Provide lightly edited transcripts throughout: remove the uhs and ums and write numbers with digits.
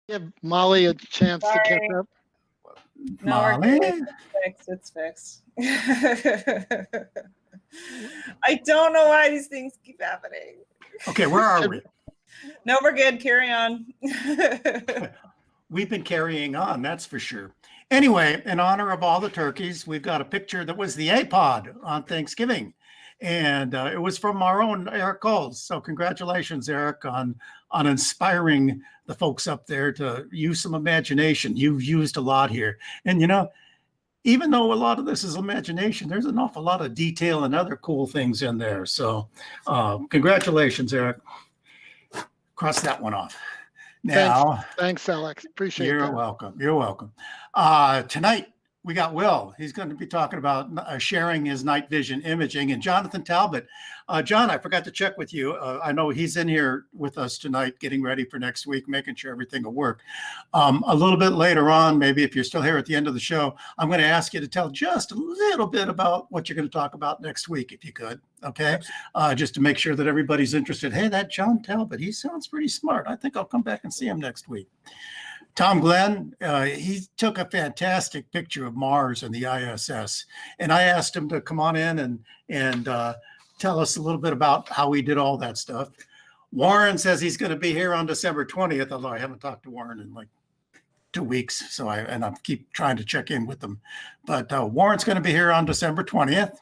Give Molly a chance to catch Sorry. up. No, we're good. Molly? It's fixed. I don't know why these things keep happening. Okay, where are we? No, we're good. Carry on. We've been carrying on, that's for sure. Anyway, in honor of all the turkeys, we've got a picture that was the APOD on Thanksgiving. And it was from our own Eric Coles. So congratulations, Eric, on inspiring the folks up there to use some imagination. You've used a lot here. And, you know, even though a lot of this is imagination, there's an awful lot of detail and other cool things in there. So congratulations, Eric. Cross that one off. Now, thanks, Alex. Appreciate you're that. welcome. You're welcome. Tonight, we got Will. He's going to be talking about sharing his night vision imaging. And Jonathan Talbot. John, I forgot to check with you. I know he's in here with us tonight, getting ready for next week, making sure everything will work. A little bit later on, maybe if you're still here at the end of the show, I'm going to ask you to tell just a little bit about what you're going to talk about next week, if you could. Okay. Just to make sure that everybody's interested. Hey, that John Talbot, he sounds pretty smart. I think I'll come back and see him next week. Tom Glenn, he took a fantastic picture of Mars and the ISS. And I asked him to come on in and tell us a little bit about how he did all that stuff. Warren says he's going to be here on December 20th, although I haven't talked to Warren in like 2 weeks. So I keep trying to check in with them. But Warren's going to be here on December 20th.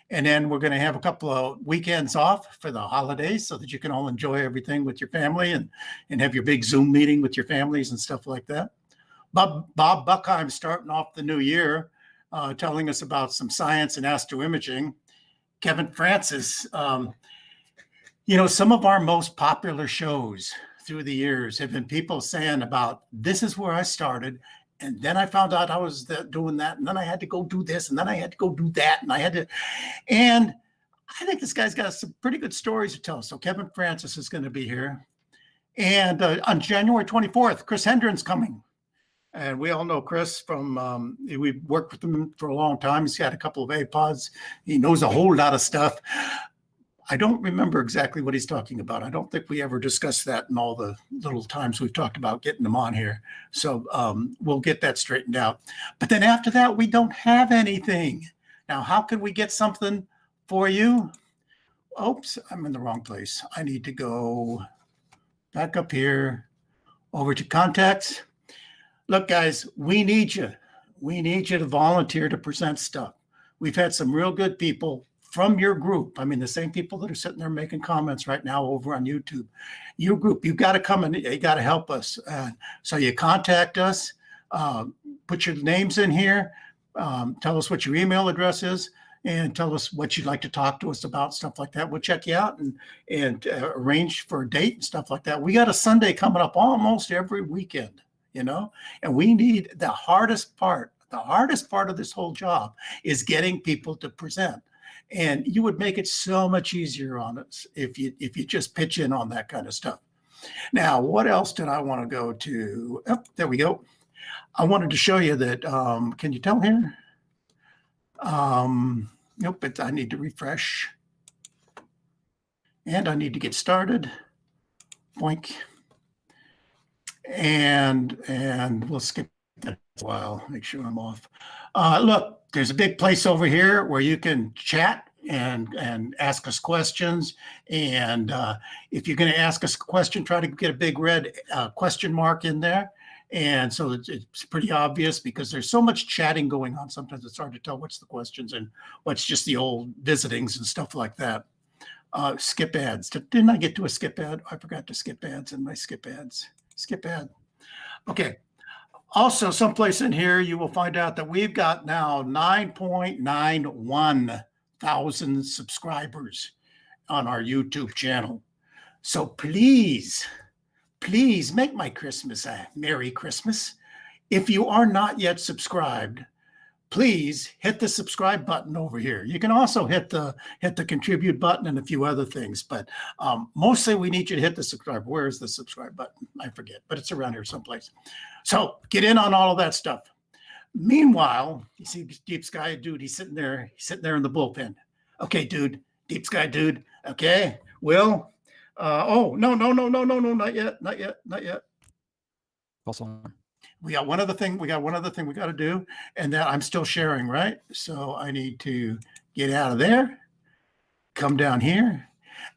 And then we're going to have a couple of weekends off for the holidays so that you can all enjoy everything with your family and have your big Zoom meeting with your families and stuff like that. Bob Buckheim starting off the new year, telling us about some science and astroimaging. Kevin Francis, you know, some of our most popular shows through the years have been people saying about, this is where I started. And then I found out I was doing that. And then I had to go do this. And then I had to go do that. And I think this guy's got some pretty good stories to tell. So Kevin Francis is going to be here. And on January 24th, Chris Hendren's coming. And we all know Chris from, we've worked with him for a long time. He's got a couple of APODs. He knows a whole lot of stuff. I don't remember exactly what he's talking about. I don't think we ever discussed that in all the little times we've talked about getting them on here. So we'll get that straightened out. But then after that, we don't have anything. Now, how can we get something for you? Oops, I'm in the wrong place. I need to go back up here over to contacts. Look, guys, we need you. We need you to volunteer to present stuff. We've had some real good people from your group. I mean, the same people that are sitting there making comments right now over on YouTube. Your group, you've got to come and you got to help us. So you contact us, put your names in here, tell us what your email address is, and tell us what you'd like to talk to us about, stuff like that. We'll check you out and arrange for a date and stuff like that. We got a Sunday coming up almost every weekend, you know, and we need the hardest part of this whole job is getting people to present. And you would make it so much easier on us if you just pitch in on that kind of stuff. Now, what else did I want to go to? Oh, there we go. I wanted to show you that. Can you tell here? Nope, I need to refresh. And I need to get started. Boink. And we'll skip that a while. Make sure I'm off. Look. There's a big place over here where you can chat and ask us questions. And if you're going to ask us a question, try to get a big red question mark in there. And so it's pretty obvious because there's so much chatting going on. Sometimes it's hard to tell what's the questions and what's just the old visitings and stuff like that. Skip ads. Didn't I get to a skip ad? I forgot to skip ads in my skip ads. Skip ad. Okay. Also, someplace in here, you will find out that we've got now 9.91 thousand subscribers on our YouTube channel. So please make my Christmas a Merry Christmas. If you are not yet subscribed, please hit the subscribe button over here. You can also hit the contribute button and a few other things, but mostly we need you to hit the subscribe. Where is the subscribe button? I forget, but it's around here someplace. So get in on all of that stuff. Meanwhile, you see Deep Sky Dude, he's sitting there in the bullpen. Okay, dude, Deep Sky Dude. Okay, Will. Oh, no, not yet. false alarm. We got one other thing. We got to do, and that I'm still sharing, right? So I need to get out of there, come down here,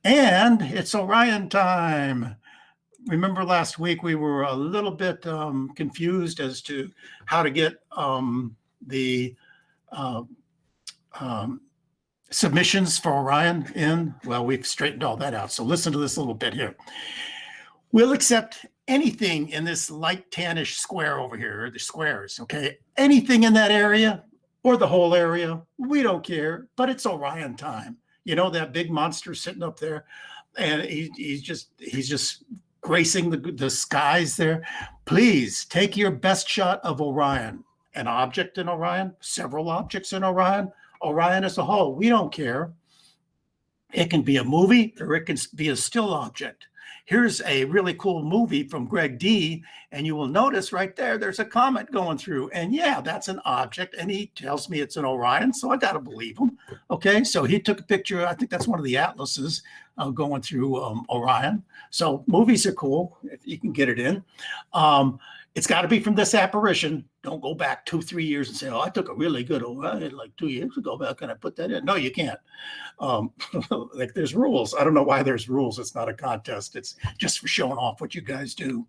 and it's Orion time. Remember last week we were a little bit confused as to how to get the submissions for Orion in. Well, we've straightened all that out. So listen to this little bit here. We'll accept anything in this light tannish square over here, or the squares, okay? Anything in that area or the whole area, we don't care, but it's Orion time. You know, that big monster sitting up there, and he's just gracing the skies there. Please take your best shot of Orion, an object in Orion, several objects in Orion, Orion as a whole. We don't care. It can be a movie or it can be a still object. Here's a really cool movie from Greg D. And you will notice right there, there's a comet going through. And yeah, that's an object. And he tells me it's an Orion. So I got to believe him. Okay. So he took a picture. I think that's one of the atlases going through Orion. So movies are cool if you can get it in. It's got to be from this apparition. Don't go back 2-3 years and say, oh, I took a really good Orion like 2 years ago. How can I put that in? No, you can't. Like there's rules. I don't know why there's rules. It's not a contest. It's just for showing off what you guys do.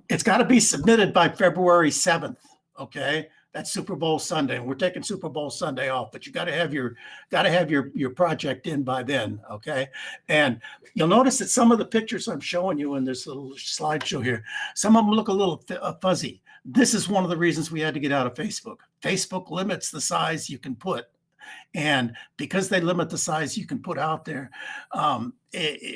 It's got to be submitted by February 7th. Okay. That's Super Bowl Sunday. And we're taking Super Bowl Sunday off, but you got to have your project in by then. Okay. And you'll notice that some of the pictures I'm showing you in this little slideshow here, some of them look a little fuzzy. This is one of the reasons we had to get out of Facebook. Facebook limits the size you can put. And because they limit the size you can put out there,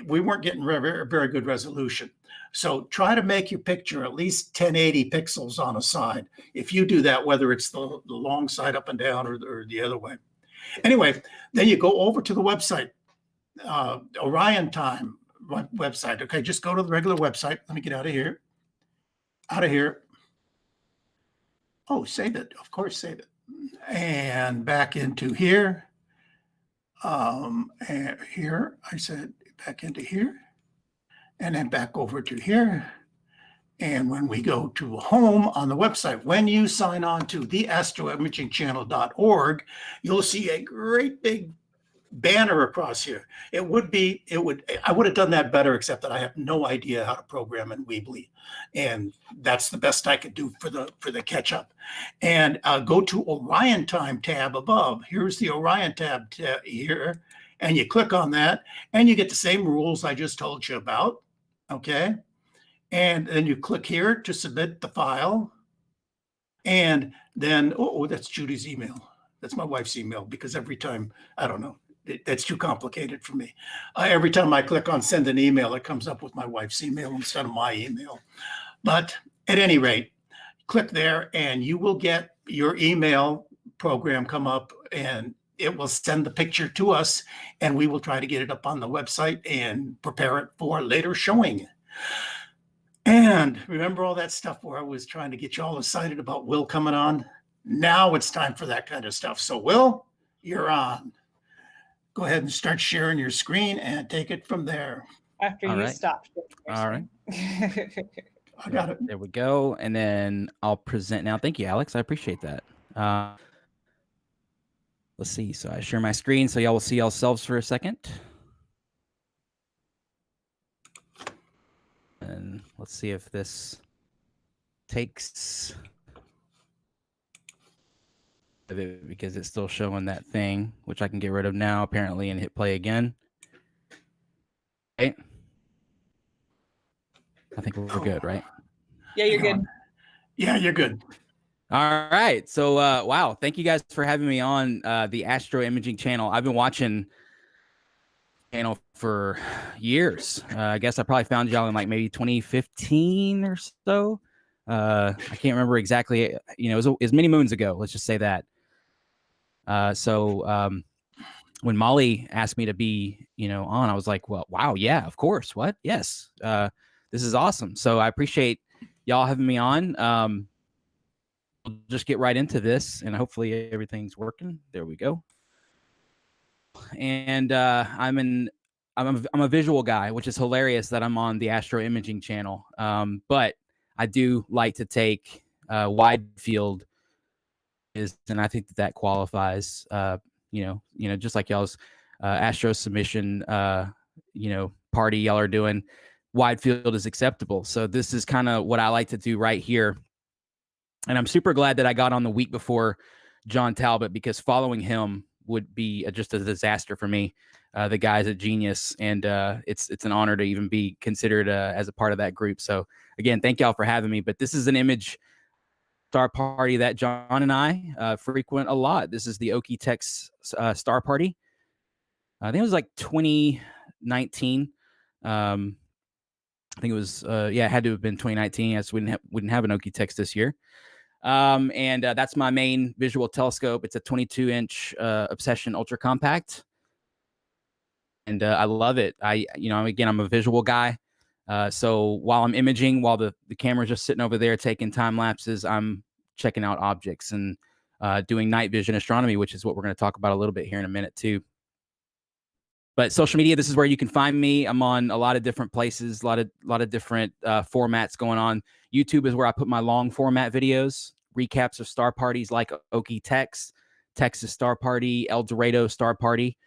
we weren't getting very good resolution. So try to make your picture at least 1080 pixels on a side. If you do that, whether it's the long side up and down or the other way. Anyway, then you go over to the website, Orion Time website. Okay, just go to the regular website. Let me get out of here. Oh, save it. Of course, save it. And back into here. And here, I said back into here. And then back over to here. And when we go to home on the website, when you sign on to theastroimagingchannel.org, you'll see a great big banner across here. I would have done that better, except that I have no idea how to program in Weebly. And that's the best I could do for the catch up. And go to Orion Time tab above. Here's the Orion tab here. And you click on that and you get the same rules I just told you about. Okay. And then you click here to submit the file. And then, oh, that's Judy's email. That's my wife's email, because every time, I don't know, that's too complicated for me. Every time I click on send an email, it comes up with my wife's email instead of my email. But at any rate, click there and you will get your email program come up, and it will send the picture to us, and we will try to get it up on the website and prepare it for later showing. And remember all that stuff where I was trying to get you all excited about Will coming on? Now it's time for that kind of stuff. So Will, you're on. Go ahead and start sharing your screen and take it from there. After you stop. All right. I got it. There we go. And then I'll present now. Thank you, Alex. I appreciate that. Let's see. So I share my screen so y'all will see yourselves for a second. And let's see if this takes it, because it's still showing that thing, which I can get rid of now apparently and hit play again. Okay. I think we're good, right? Yeah, you're good. Yeah, you're good. All right. So, wow. Thank you guys for having me on the Astro Imaging channel. I've been watching channel for years. I guess I probably found y'all in like maybe 2015 or so. I can't remember exactly. You know, it was many moons ago. Let's just say that. So when Molly asked me to be, on, I was like, well, wow, yeah, of course. What? Yes. This is awesome. So I appreciate y'all having me on. We'll just get right into this, and hopefully everything's working. There we go. And I'm a visual guy, which is hilarious that I'm on the Astro Imaging channel. But I do like to take wide field and I think that qualifies. Just like y'all's Astro submission, party y'all are doing, wide field is acceptable. So this is kind of what I like to do right here. And I'm super glad that I got on the week before John Talbot, because following him would be just a disaster for me. The guy's a genius, and it's an honor to even be considered as a part of that group. So again, thank y'all for having me. But this is an image star party that John and I frequent a lot. This is the Okie Tex star party. I think it was like 2019. I think it was, it had to have been 2019. Yes, we didn't have an Okie Tex this year. And that's my main visual telescope. It's a 22-inch Obsession Ultra Compact. And I love it. I'm a visual guy. So while I'm imaging, while the camera's just sitting over there taking time lapses, I'm checking out objects and doing night vision astronomy, which is what we're going to talk about a little bit here in a minute too. But social media, this is where you can find me. I'm on a lot of different places, a lot of different formats going on. YouTube is where I put my long format videos, recaps of star parties like Okie Tex, Texas Star Party, El Dorado Star Party,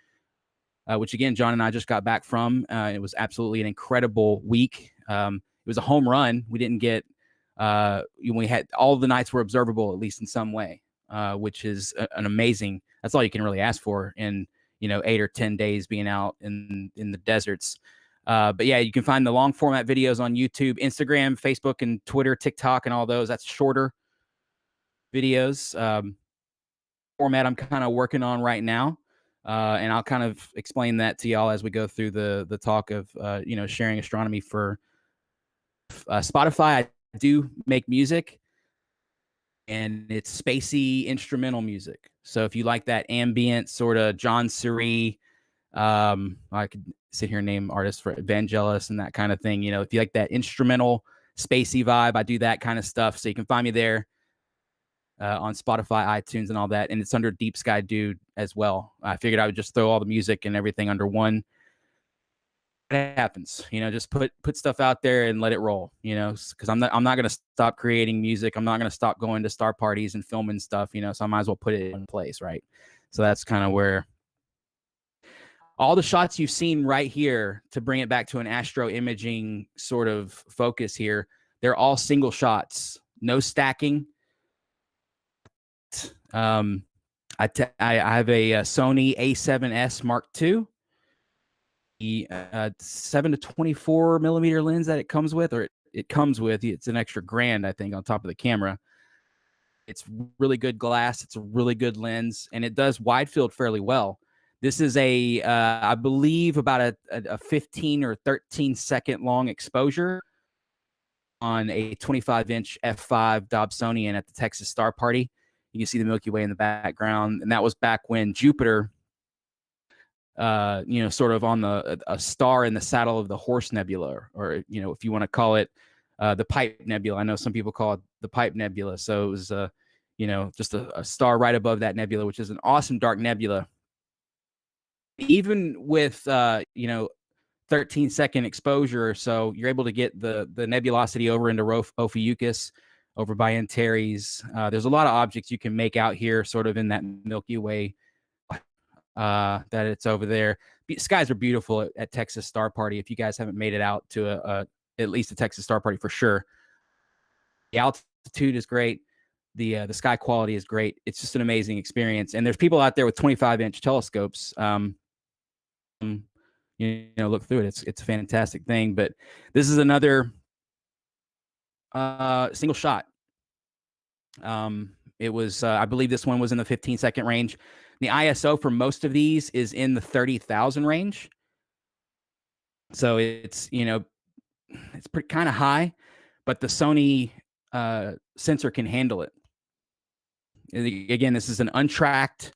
which again, John and I just got back from. It was absolutely an incredible week. It was a home run. We didn't get, we had all the nights were observable, at least in some way, which is an amazing, that's all you can really ask for in 8 or 10 days being out in the deserts. But yeah, you can find the long format videos on YouTube, Instagram, Facebook, and Twitter, TikTok, and all those. That's shorter videos. Format I'm kind of working on right now. And I'll kind of explain that to y'all as we go through the talk of, sharing astronomy for Spotify. I do make music, and it's spacey instrumental music. So if you like that ambient sort of John Surrey, I could sit here and name artists for Evangelist and that kind of thing. If you like that instrumental spacey vibe, I do that kind of stuff. So you can find me there on Spotify, iTunes, and all that. And it's under Deep Sky Dude as well. I figured I would just throw all the music and everything under one. It happens, just put stuff out there and let it roll, because I'm not going to stop creating music. I'm not going to stop going to star parties and filming stuff, so I might as well put it in place. Right. So that's kind of where all the shots you've seen right here, to bring it back to an astro imaging sort of focus here, they're all single shots, no stacking. I have a Sony A7S Mark II. The 7 to 24 millimeter lens that it comes with, it's an extra $1,000, I think, on top of the camera. It's really good glass. It's a really good lens, and it does wide field fairly well. This is I believe about a 15 or 13 second long exposure on a 25-inch f5 Dobsonian at the Texas Star Party. You can see the Milky Way in the background, and that was back when Jupiter, sort of on a star in the saddle of the Horse Nebula, or if you want to call it the Pipe Nebula. I know some people call it the Pipe Nebula. So it was just a star right above that nebula, which is an awesome dark nebula. Even with 13-second exposure, so you're able to get the nebulosity over into Ophiuchus, over by Antares. There's a lot of objects you can make out here, sort of in that Milky Way. That it's over there. Skies are beautiful at Texas Star Party. If you guys haven't made it out to at least a Texas Star Party, for sure. The altitude is great. The sky quality is great. It's just an amazing experience. And there's people out there with 25-inch telescopes. Look through it. It's a fantastic thing. But this is another single shot. It was, I believe this one was in the 15-second range. The ISO for most of these is in the 30,000 range. So it's, it's pretty kind of high, but the Sony sensor can handle it. Again, this is an untracked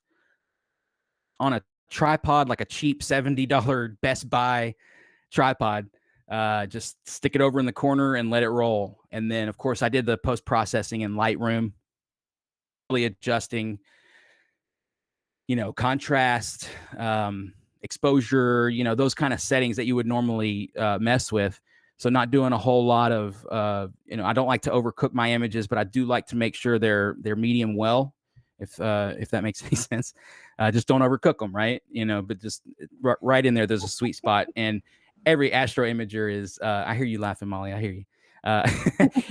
on a tripod, like a cheap $70 Best Buy tripod. Just stick it over in the corner and let it roll. And then, of course, I did the post-processing in Lightroom, really adjusting, contrast, exposure, those kind of settings that you would normally mess with. So not doing a whole lot of, I don't like to overcook my images, but I do like to make sure they're medium well, if that makes any sense. Just don't overcook them, right? But just right in there, there's a sweet spot. And every astro imager is, I hear you laughing, Molly. I hear you.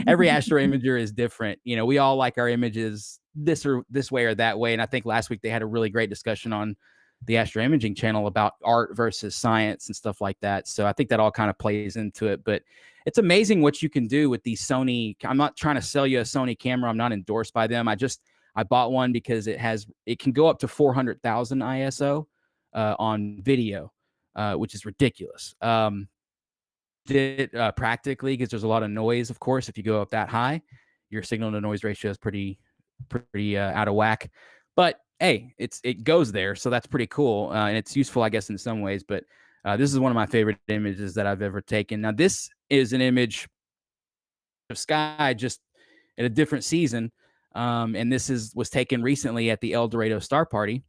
Every astro imager is different. We all like our images this way or that way. And I think last week they had a really great discussion on the astro imaging channel about art versus science and stuff like that. So I think that all kind of plays into it, but it's amazing what you can do with these Sony. I'm not trying to sell you a Sony camera. I'm not endorsed by them. I bought one because it can go up to 400,000 ISO on video, which is ridiculous. Practically, because there's a lot of noise, of course. If you go up that high, your signal to noise ratio is pretty out of whack. But hey, it goes there, so that's pretty cool, and it's useful, I guess, in some ways. But this is one of my favorite images that I've ever taken. Now, this is an image of sky just at a different season, and this was taken recently at the El Dorado Star Party.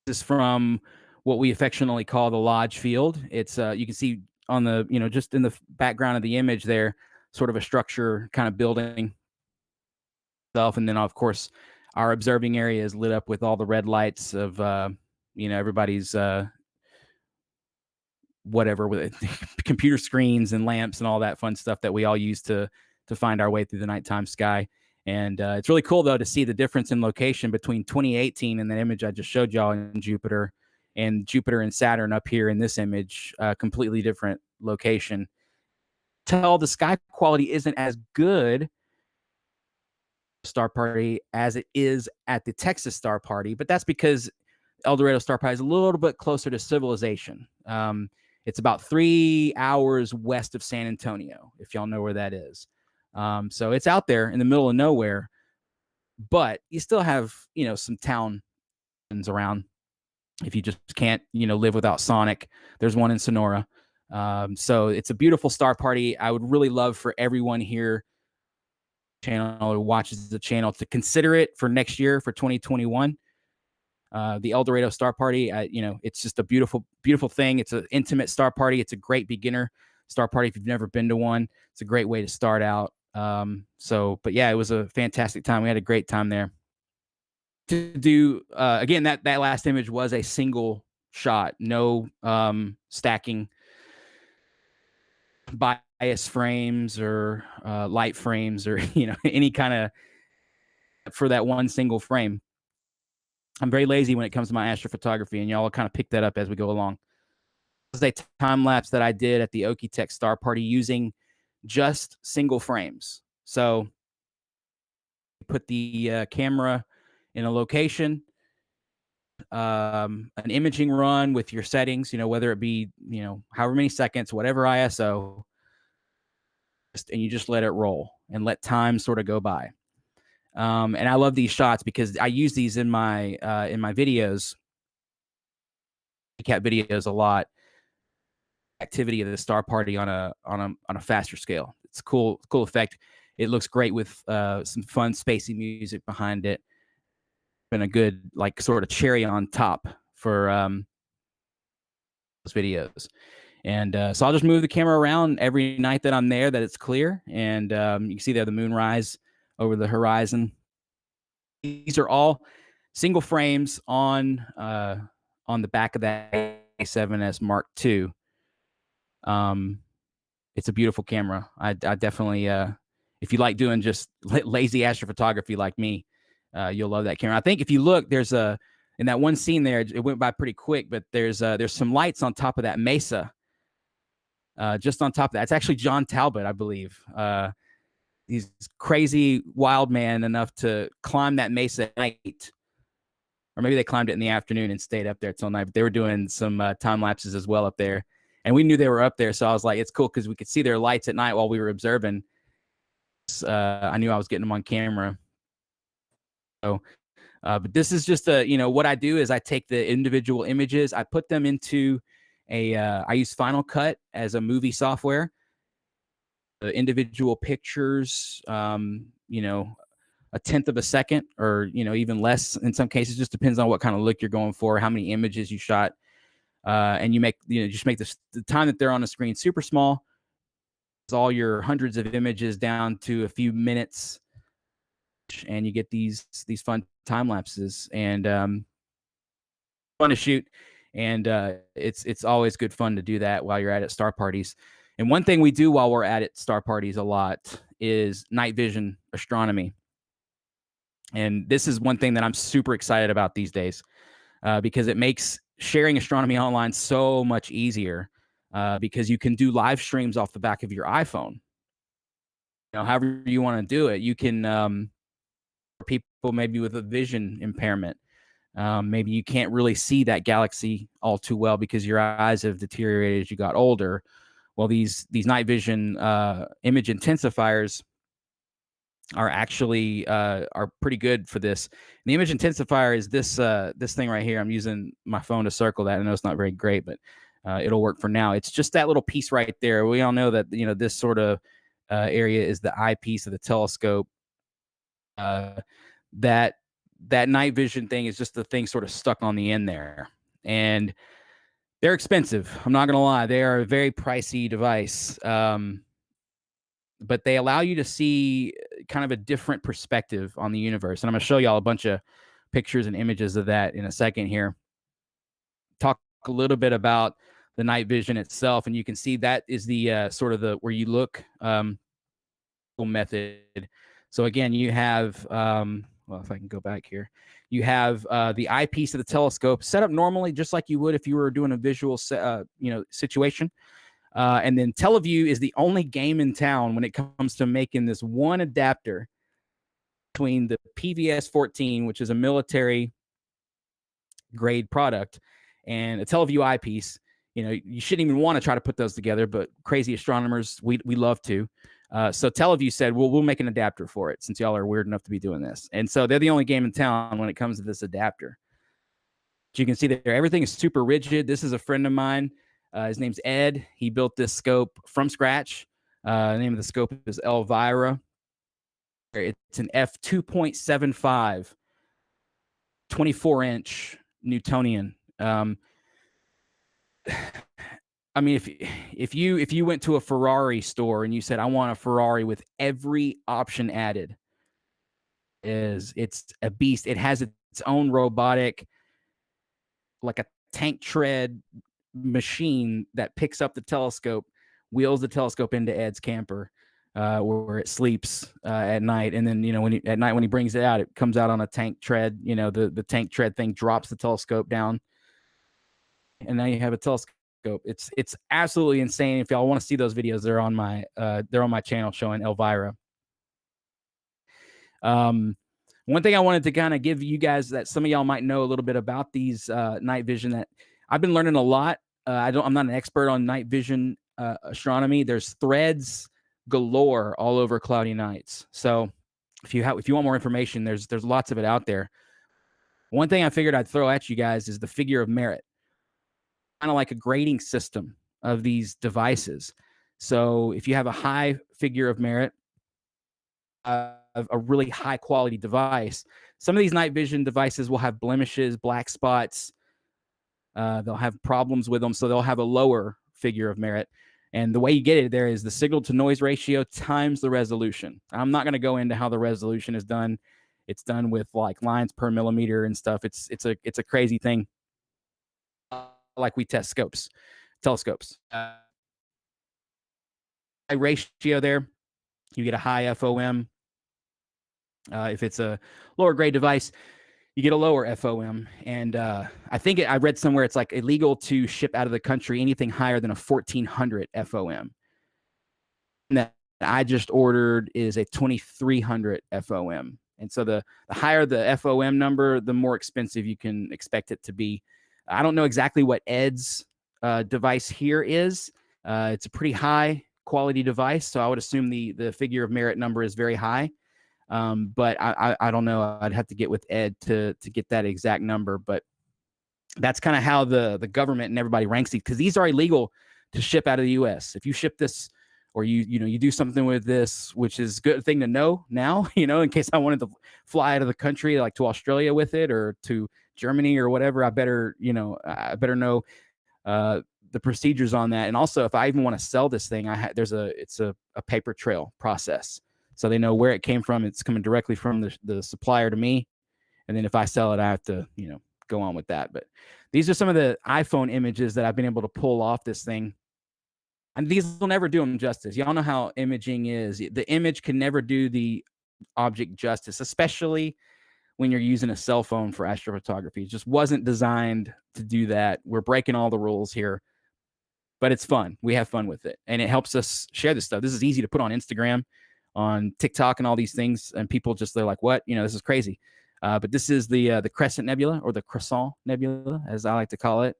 This is from what we affectionately call the Lodge Field. It's you can see on the just in the background of the image there, sort of a structure kind of building itself, and then of course our observing area is lit up with all the red lights of everybody's whatever, with computer screens and lamps and all that fun stuff that we all use to find our way through the nighttime sky. And it's really cool though to see the difference in location between 2018 and the image I just showed y'all in Jupiter, and Jupiter and Saturn up here in this image, completely different location. Tell the sky quality isn't as good Star Party as it is at the Texas Star Party, but that's because El Dorado Star Party is a little bit closer to civilization. It's about 3 hours west of San Antonio, if y'all know where that is. So it's out there in the middle of nowhere, but you still have some towns around. If you just can't live without Sonic, there's one in Sonora. So it's a beautiful Star Party. I would really love for everyone here channel who watches the channel to consider it for next year, for 2021. The El Dorado Star Party, it's just a beautiful thing. It's an intimate Star Party. It's a great beginner Star Party if you've never been to one. It's a great way to start out. But yeah, it was a fantastic time. We had a great time there. To do again, that last image was a single shot, no stacking bias frames or light frames or any kind of for that one single frame. I'm very lazy when it comes to my astrophotography, and y'all will kind of pick that up as we go along. This is a time lapse that I did at the Okie-Tex Star Party using just single frames. So put the camera in a location, an imaging run with your settings, whether it be, however many seconds, whatever ISO, and you just let it roll and let time sort of go by. And I love these shots because I use these in my videos, cat videos a lot. Activity of the Star Party on a faster scale. It's a cool effect. It looks great with some fun spacey music behind it. Been a good sort of cherry on top for those videos. And so I'll just move the camera around every night that I'm there, that it's clear. And you can see there the moonrise over the horizon. These are all single frames on the back of that A7S Mark II. It's a beautiful camera. I definitely, if you like doing just lazy astrophotography like me, you'll love that camera. I think if you look, there's in that one scene there, it went by pretty quick, but there's some lights on top of that mesa. Just on top of that, it's actually John Talbot, I believe. He's crazy wild man enough to climb that mesa at night, or maybe they climbed it in the afternoon and stayed up there till night. But they were doing some time lapses as well up there, and we knew they were up there, so I was like, it's cool because we could see their lights at night while we were observing. I knew I was getting them on camera. So, but this is just what I do is I take the individual images, I put them into I use Final Cut as a movie software. The individual pictures, a 1/10 of a second, or even less in some cases. Just depends on what kind of look you're going for, how many images you shot, and you make just make the time that they're on the screen super small, all your hundreds of images down to a few minutes, and you get these fun time lapses, and fun to shoot. And it's always good fun to do that while you're at star parties. And one thing we do while we're at star parties a lot is night vision astronomy. And this is one thing that I'm super excited about these days, because it makes sharing astronomy online so much easier, because you can do live streams off the back of your iPhone. You know, however you want to do it. You can, for people maybe with a vision impairment, maybe you can't really see that galaxy all too well because your eyes have deteriorated as you got older. Well, these night vision image intensifiers are actually are pretty good for this. And the image intensifier is this this thing right here. I'm using my phone to circle that. I know it's not very great, but it'll work for now. It's just that little piece right there. We all know that, you know, this sort of area is the eyepiece of the telescope. That night vision thing is just the thing sort of stuck on the end there, and they're expensive. I'm not gonna lie, they are a very pricey device. But they allow you to see kind of a different perspective on the universe. And I'm going to show y'all a bunch of pictures and images of that in a second here. Talk a little bit about the night vision itself. And you can see that is the sort of the where you look method. So again, you have, well, if I can go back here, you have the eyepiece of the telescope set up normally, just like you would if you were doing a visual, you know, situation. And then Teleview is the only game in town when it comes to making this one adapter between the PVS-14, which is a military grade product, and a Teleview eyepiece. You know, you shouldn't even want to try to put those together, but crazy astronomers, we love to. So Teleview said, well, we'll make an adapter for it since y'all are weird enough to be doing this. And so they're the only game in town when it comes to this adapter. As you can see there, everything is super rigid. This is a friend of mine. His name's Ed. He built this scope from scratch. The name of the scope is Elvira. It's an f2.75, 24-inch Newtonian. I mean, if you went to a Ferrari store and you said, I want a Ferrari with every option added, it's a beast. It has its own robotic, like a tank tread machine that picks up the telescope, wheels the telescope into Ed's camper, where it sleeps at night, and then, you know, at night when he brings it out, it comes out on a tank tread. You know, the tank tread thing drops the telescope down, and now you have a telescope. It's absolutely insane. If y'all want to see those videos, they're on my channel showing Elvira. One thing I wanted to kind of give you guys that some of y'all might know a little bit about these night vision, that I've been learning a lot. I'm not an expert on night vision astronomy. There's threads galore all over cloudy nights. So if you want more information, there's lots of it out there. One thing I figured I'd throw at you guys is the figure of merit, kind of like a grading system of these devices. So if you have a high figure of merit, a really high quality device, some of these night vision devices will have blemishes, black spots. They'll have problems with them, so they'll have a lower figure of merit. And the way you get it there is the signal to noise ratio times the resolution. I'm not going to go into how the resolution is done. It's done with like lines per millimeter and stuff. It's a crazy thing. Like we test telescopes. High ratio there, you get a high FOM. If it's a lower grade device, you get a lower FOM. And I think I read somewhere it's like illegal to ship out of the country anything higher than a 1400 FOM. And that I just ordered is a 2300 FOM. And so the higher the FOM number, the more expensive you can expect it to be. I don't know exactly what Ed's device here is. It's a pretty high quality device, so I would assume the figure of merit number is very high. But I don't know. I'd have to get with Ed to get that exact number. But that's kind of how the government and everybody ranks these, because these are illegal to ship out of the U.S. If you ship this, or you do something with this, which is a good thing to know now, in case I wanted to fly out of the country, like to Australia with it, or to Germany or whatever, I better know the procedures on that. And also, if I even want to sell this thing, it's a paper trail process. So they know where it came from. It's coming directly from the supplier to me. And then if I sell it, I have to, go on with that. But these are some of the iPhone images that I've been able to pull off this thing. And these will never do them justice. Y'all know how imaging is. The image can never do the object justice, especially when you're using a cell phone for astrophotography. It just wasn't designed to do that. We're breaking all the rules here, but it's fun. We have fun with it, and it helps us share this stuff. This is easy to put on Instagram, on TikTok, and all these things, and people they're like, "What? This is crazy." But this is the Crescent Nebula, or the Croissant Nebula, as I like to call it.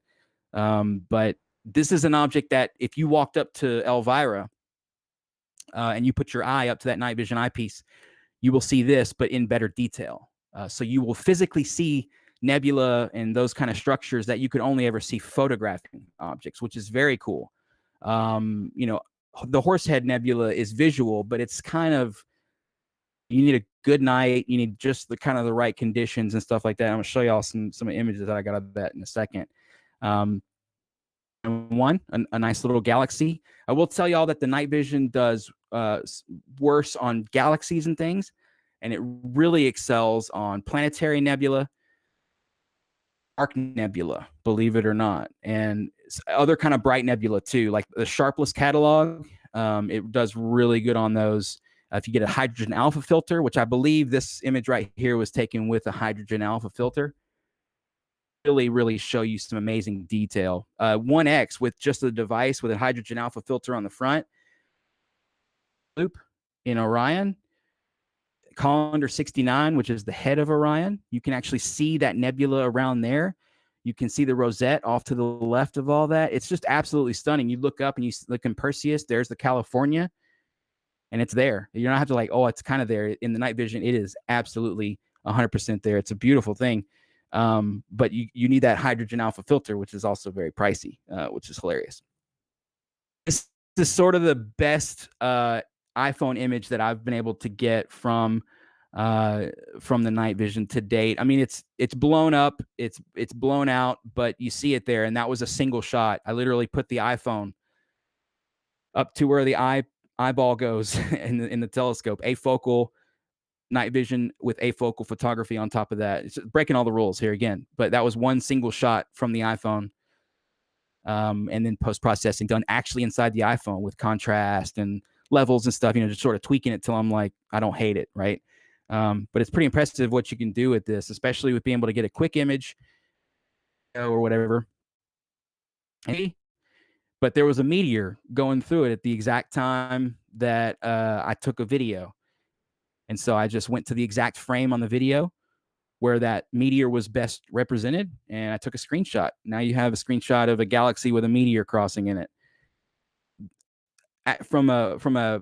But this is an object that if you walked up to Elvira and you put your eye up to that night vision eyepiece, you will see this, but in better detail. So you will physically see nebula and those kind of structures that you could only ever see photographing objects, which is very cool. The Horsehead Nebula is visual, but it's kind of, you need a good night. You need just the kind of the right conditions and stuff like that. I'm gonna show y'all some images that I got of that in a second. A nice little galaxy. I will tell y'all that the night vision does worse on galaxies and things, and it really excels on planetary nebula, dark nebula, believe it or not, and other kind of bright nebula too, like the Sharpless catalog. It does really good on those. If you get a hydrogen alpha filter, which I believe this image right here was taken with a hydrogen alpha filter, really show you some amazing detail. 1X with just a device with a hydrogen alpha filter on the front. Loop in Orion. Colander 69, which is the head of Orion. You can actually see that nebula around there. You can see the rosette off to the left of all that. It's just absolutely stunning. You look up and you look in Perseus, there's the California, and it's there. You don't have to it's kind of there. In the night vision, it is absolutely 100% there. It's a beautiful thing. But you need that hydrogen alpha filter, which is also very pricey, which is hilarious. This is sort of the best iPhone image that I've been able to get from the night vision to date. I mean, it's blown up, it's blown out, but you see it there, and that was a single shot. I literally put the iPhone up to where the eyeball goes in the telescope. Afocal night vision with afocal photography on top of that. It's breaking all the rules here again, but that was one single shot from the iPhone. And then post-processing done actually inside the iPhone with contrast and levels and stuff, just sort of tweaking it till I'm like, I don't hate it, right? But it's pretty impressive what you can do with this, especially with being able to get a quick image or whatever. But there was a meteor going through it at the exact time that I took a video. And so I just went to the exact frame on the video where that meteor was best represented, and I took a screenshot. Now you have a screenshot of a galaxy with a meteor crossing in it. From a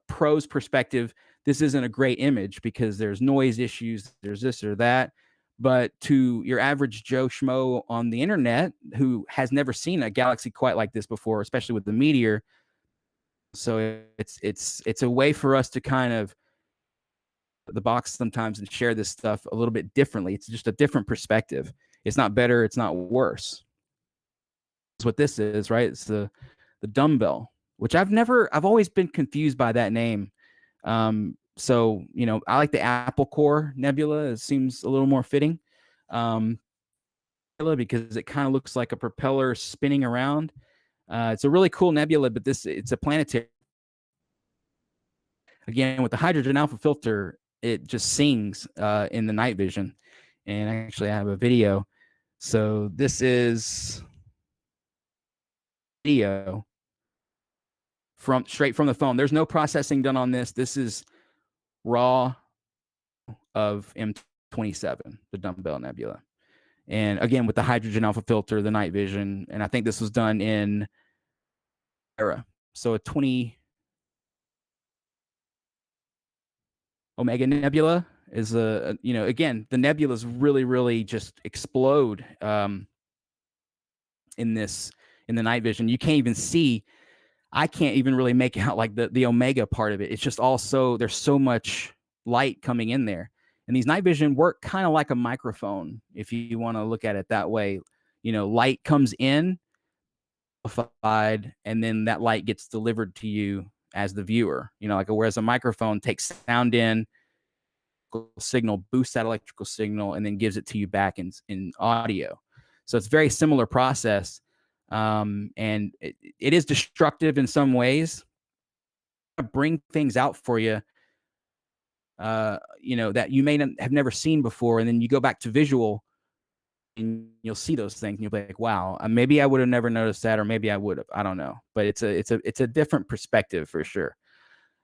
pro's perspective, this isn't a great image because there's noise issues, there's this or that. But to your average Joe Schmo on the internet who has never seen a galaxy quite like this before, especially with the meteor, so it's a way for us to kind of the box sometimes and share this stuff a little bit differently. It's just a different perspective. It's not better, it's not worse. That's what this is, right? It's the dumbbell, which I've always been confused by that name. So, I like the Apple Core Nebula. It seems a little more fitting. Because it kind of looks like a propeller spinning around. It's a really cool nebula, but it's a planetary. Again, with the hydrogen alpha filter, it just sings in the night vision. And actually, I have a video. So this is video straight from the phone. There's no processing done on this. This is raw of M27, the dumbbell nebula. And again, with the hydrogen alpha filter, the night vision, and I think this was done in era. So a 20 Omega Nebula is again, the nebulas really just explode in the night vision. You can't even see. I can't even really make out like the Omega part of it. It's just there's so much light coming in there. And these night vision work kind of like a microphone, if you want to look at it that way. Light comes in, amplified, and then that light gets delivered to you as the viewer. You know, like whereas a microphone takes sound in, signal, boosts that electrical signal, and then gives it to you back in audio. So it's a very similar process, and it is destructive in some ways. Bring things out for you, you know, that you may have never seen before, and then you go back to visual, and you'll see those things, and you'll be like, "Wow, maybe I would have never noticed that, or maybe I would have. I don't know." But it's a different perspective for sure.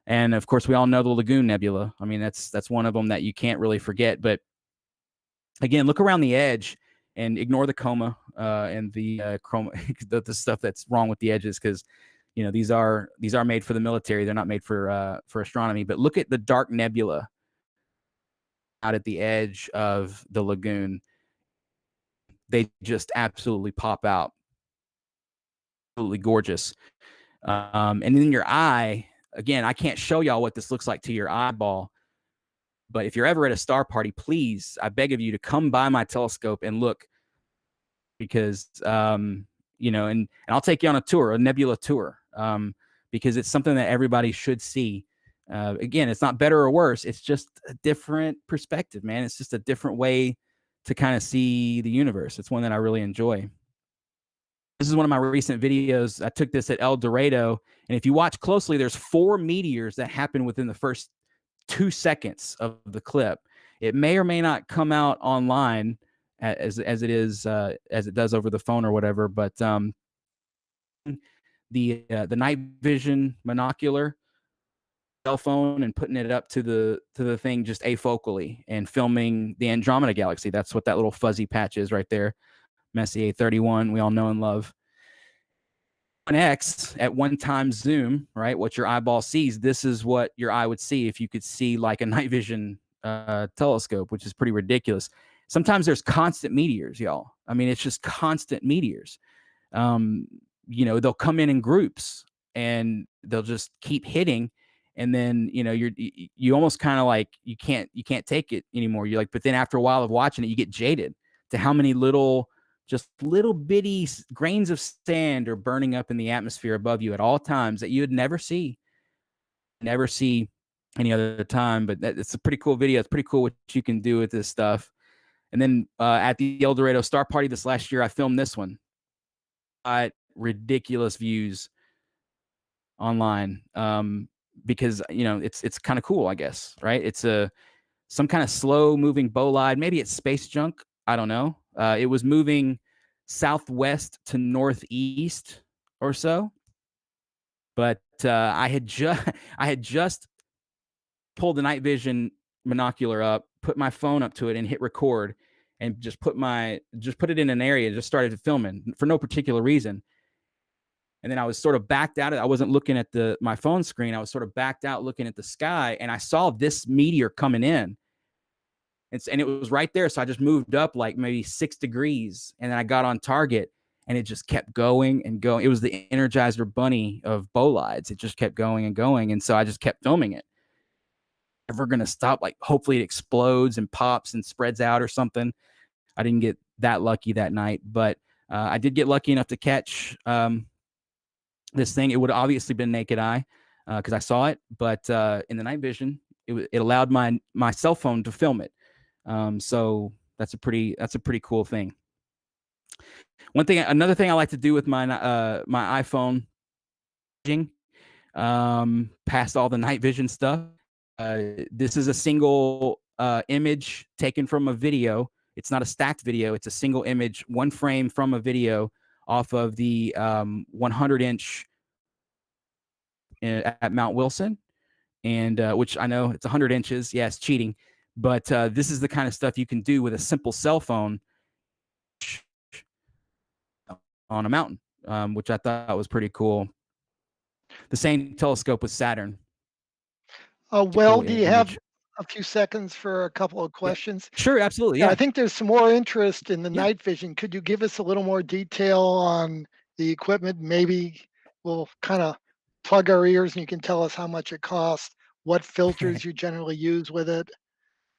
And of course, we all know the Lagoon Nebula. I mean, that's one of them that you can't really forget. But again, look around the edge and ignore the coma and the chroma, the stuff that's wrong with the edges, because you know these are made for the military. They're not made for astronomy. But look at the dark nebula out at the edge of the lagoon. They just absolutely pop out, absolutely gorgeous. And then your eye, again, I can't show y'all what this looks like to your eyeball, but if you're ever at a star party, please, I beg of you to come by my telescope and look, because you know, and I'll take you on a tour, a nebula tour, because it's something that everybody should see. Again, it's not better or worse. It's just a different perspective, man. It's just a different way to kind of see the universe. It's one that I really enjoy. This is one of my recent videos. I took this at El Dorado, and if you watch closely, there's 4 meteors that happen within the first 2 seconds of the clip. It may or may not come out online as it is as it does over the phone or whatever, but the night vision monocular cell phone and putting it up to the thing just afocally and filming the Andromeda galaxy. That's what that little fuzzy patch is right there. Messier 31, we all know and love. 1x at 1 time zoom, right? What your eyeball sees, this is what your eye would see if you could see like a night vision telescope, which is pretty ridiculous. Sometimes there's constant meteors, y'all. I mean, it's just constant meteors. You know, they'll come in groups and they'll just keep hitting, and then you know you almost kind of like you can't take it anymore. You're like, but then after a while of watching it, you get jaded to how many little bitty grains of sand are burning up in the atmosphere above you at all times that you would never see any other time. But it's a pretty cool video. It's pretty cool what you can do with this stuff. And then at the El Dorado Star Party this last year, I filmed this one. Ridiculous views online, because you know it's kind of cool, I guess, right? It's some kind of slow moving bolide. Maybe it's space junk. I don't know. It was moving southwest to northeast or so, but I had just pulled the night vision monocular up, put my phone up to it, and hit record, and just put it in an area, just started filming for no particular reason. And then I was sort of backed out. I wasn't looking at my phone screen. I was sort of backed out looking at the sky, and I saw this meteor coming in. And it was right there. So I just moved up like maybe 6 degrees, and then I got on target, and it just kept going and going. It was the Energizer Bunny of bolides. It just kept going and going. And so I just kept filming it. Never going to stop. Like, hopefully it explodes and pops and spreads out or something. I didn't get that lucky that night, but I did get lucky enough to catch this thing. It would have obviously been naked eye because I saw it, but in the night vision, it allowed my cell phone to film it. So that's a pretty cool thing. Another thing I like to do with my iPhone, past all the night vision stuff. This is a single image taken from a video. It's not a stacked video. It's a single image, one frame from a video off of the 100-inch at Mount Wilson, and which I know it's 100 inches. Yeah, it's cheating. But this is the kind of stuff you can do with a simple cell phone on a mountain, which I thought was pretty cool. The same telescope with Saturn. Well, cool do you have image. a few seconds for a couple of questions? Sure, absolutely. Yeah, Yeah. I think there's some more interest in the Yeah. night vision. Could you give us a little more detail on the equipment? Maybe we'll kind of plug our ears and you can tell us how much it costs, what filters you generally use with it,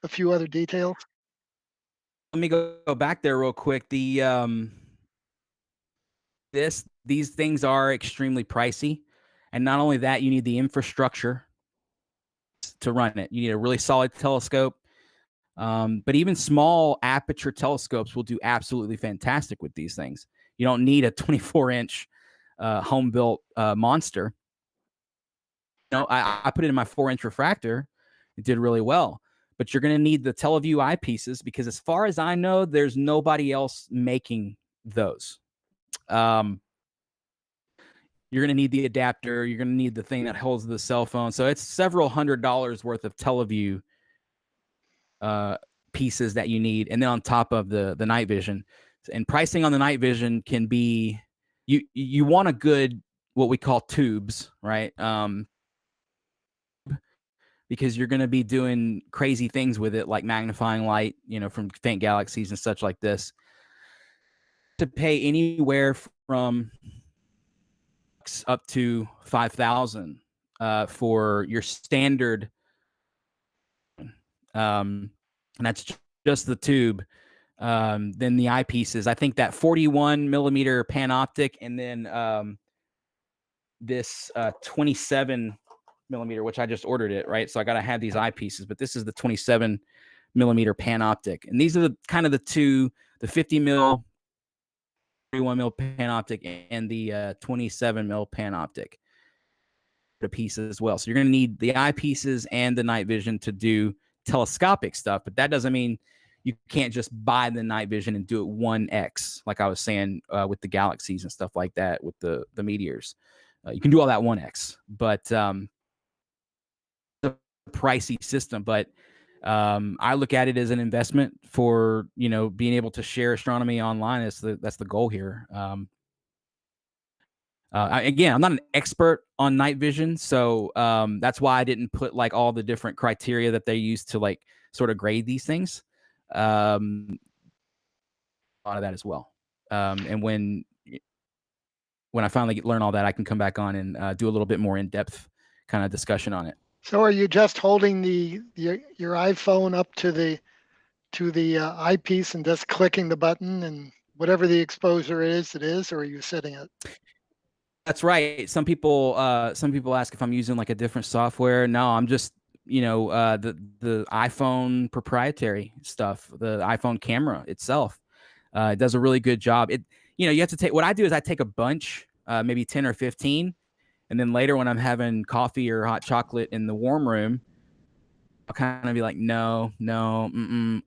a few other details. Let me go back there real quick. The these things are extremely pricey. And not only that, you need the infrastructure to run it. You need a really solid telescope. But even small aperture telescopes will do absolutely fantastic with these things. You don't need a 24-inch home-built monster. No, I put it in my 4-inch refractor. It did really well. But you're going to need the TeleVue eyepieces because as far as I know, there's nobody else making those. You're going to need the adapter. You're going to need the thing that holds the cell phone. So it's several $100s worth of TeleVue pieces that you need. And then on top of the night vision. And pricing on the night vision can be, you want a good, what we call tubes, right? Because you're going to be doing crazy things with it, like magnifying light, from faint galaxies and such like this. To pay anywhere from up to 5,000 for your standard, and that's just the tube. Then the eyepieces. I think that 41 millimeter panoptic, and then this 27 millimeter, which I just ordered it, right? So I got to have these eyepieces, but this is the 27 millimeter panoptic, and these are the two, the 50 mil, 31 mil panoptic, and the 27 mil panoptic piece as well. So you're going to need the eyepieces and the night vision to do telescopic stuff, but that doesn't mean you can't just buy the night vision and do it 1x, like I was saying with the galaxies and stuff like that, with the meteors. You can do all that 1x, but the pricey system. But I look at it as an investment for being able to share astronomy online. That's the goal here. Again, I'm not an expert on night vision, so that's why I didn't put like all the different criteria that they use to like sort of grade these things. A lot of that as well. And when I finally learn all that, I can come back on and do a little bit more in-depth kind of discussion on it. So are you just holding your iPhone up to the eyepiece and just clicking the button and whatever the exposure is, or are you setting it? That's right. Some people ask if I'm using like a different software. No, I'm just the iPhone proprietary stuff, the iPhone camera itself. It does a really good job. You have to take, what I do is I take a bunch, maybe 10 or 15, and then later when I'm having coffee or hot chocolate in the warm room, I'll kind of be like, no,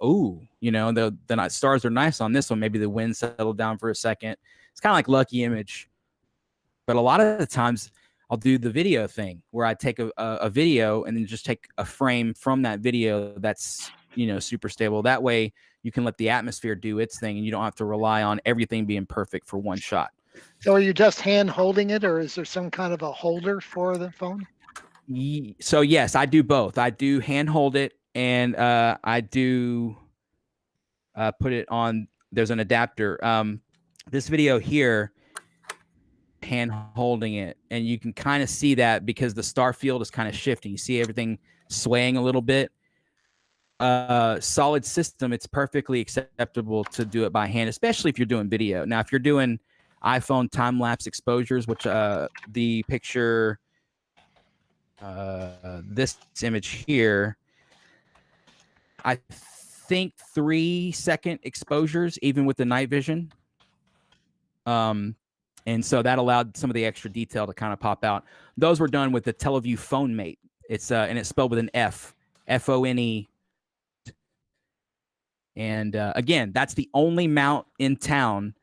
ooh, the stars are nice on this one. Maybe the wind settled down for a second. It's kind of like Lucky Image. But a lot of the times I'll do the video thing where I take a video and then just take a frame from that video that's, super stable. That way you can let the atmosphere do its thing and you don't have to rely on everything being perfect for one shot. So are you just hand holding it, or is there some kind of a holder for the phone? So yes, I do both. I do hand hold it, and I do put it on. There's an adapter. This video here, hand holding it, and you can kind of see that because the star field is kind of shifting. You see everything swaying a little bit. Solid system, it's perfectly acceptable to do it by hand, especially if you're doing video. Now, if you're doing iPhone time-lapse exposures, which the picture, this image here, I think 3-second exposures, even with the night vision. And so that allowed some of the extra detail to kind of pop out. Those were done with the TeleVue Phone Mate. It's and it's spelled with an F, F-O-N-E. And again, that's the only mount in town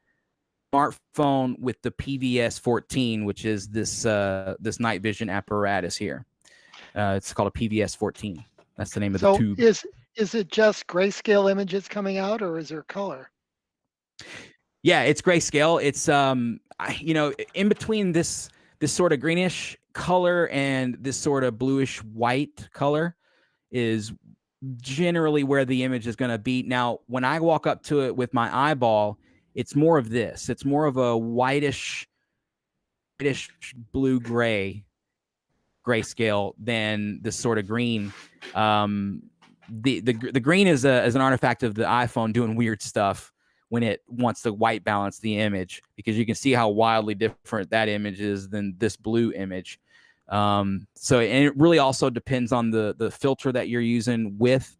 smartphone with the PVS 14, which is this night vision apparatus here. It's called a PVS 14. That's the name of the tube. Is it just grayscale images coming out, or is there color? Yeah, it's grayscale. It's in between this sort of greenish color and this sort of bluish white color is generally where the image is going to be. Now, when I walk up to it with my eyeball, it's more of this. It's more of a whitish blue gray grayscale than this sort of green. The green is an artifact of the iPhone doing weird stuff when it wants to white balance the image, because you can see how wildly different that image is than this blue image. So, and it really also depends on the filter that you're using with,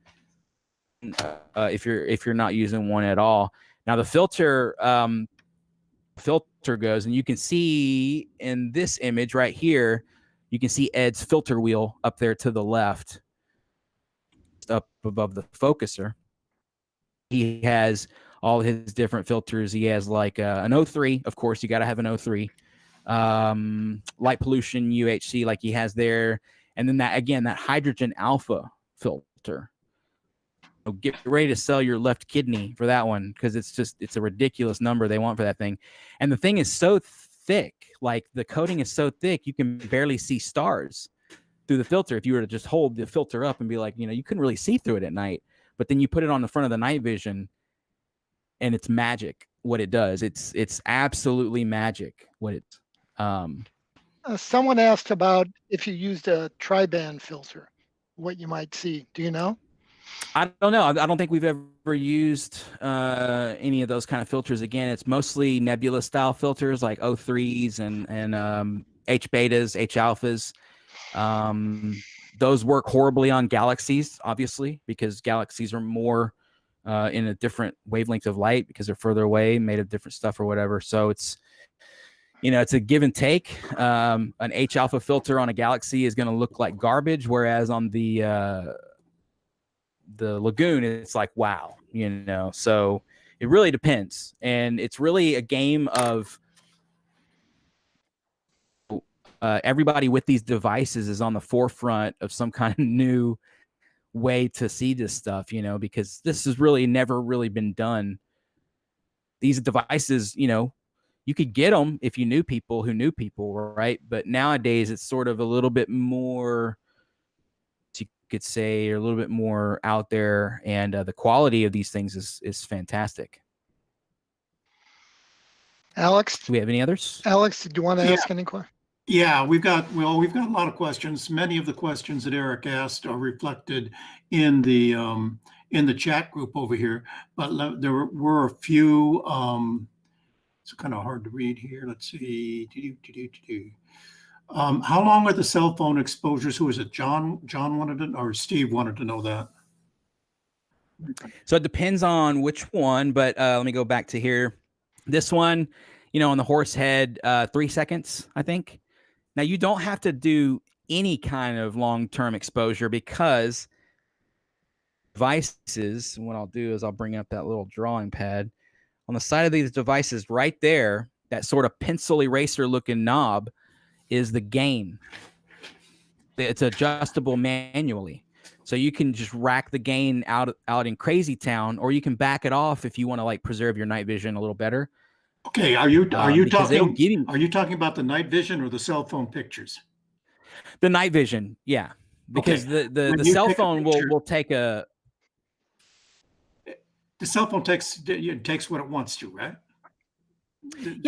if you're not using one at all. Now the filter goes, and you can see in this image right here, you can see Ed's filter wheel up there to the left, up above the focuser. He has all his different filters. He has like an O3, of course, you got to have an O3, light pollution, UHC, like he has there. And then that, again, that hydrogen alpha filter. So get ready to sell your left kidney for that one, because it's a ridiculous number they want for that thing. And the thing is so thick, like the coating is so thick, you can barely see stars through the filter. If you were to just hold the filter up and be like, you couldn't really see through it at night. But then you put it on the front of the night vision, and it's magic what it does. It's absolutely magic what it. Someone asked about if you used a tri-band filter, what you might see. Do you know? I don't know. I don't think we've ever used any of those kind of filters. Again, it's mostly nebula style filters like O3s and H betas, H alphas. Those work horribly on galaxies, obviously, because galaxies are more in a different wavelength of light because they're further away, made of different stuff or whatever. So it's, it's a give and take. An H alpha filter on a galaxy is going to look like garbage, whereas on the lagoon, it's like, wow, so it really depends. And it's really a game of everybody with these devices is on the forefront of some kind of new way to see this stuff, because this has really never really been done. These devices, you could get them if you knew people who knew people, right? But nowadays it's sort of a little bit more, you could say, a little bit more out there, and the quality of these things is fantastic. Alex, Do we have any others? Alex, did you want to ask any question? Yeah, we've got a lot of questions. Many of the questions that Eric asked are reflected in the chat group over here, but there were a few. It's kind of hard to read here. Let's see. How long are the cell phone exposures? Who is it? John wanted to, or Steve wanted to know that. So it depends on which one, but let me go back to here. This one, on the horse head, 3 seconds, I think. Now, you don't have to do any kind of long-term exposure, because devices, what I'll do is I'll bring up that little drawing pad. On the side of these devices right there, that sort of pencil eraser looking knob is the gain. It's adjustable manually. So you can just rack the gain out in Crazy Town, or you can back it off if you want to like preserve your night vision a little better. Okay, are you talking about the night vision or the cell phone pictures? The night vision, yeah. Because the cell phone will take a. The cell phone takes what it wants to, right? And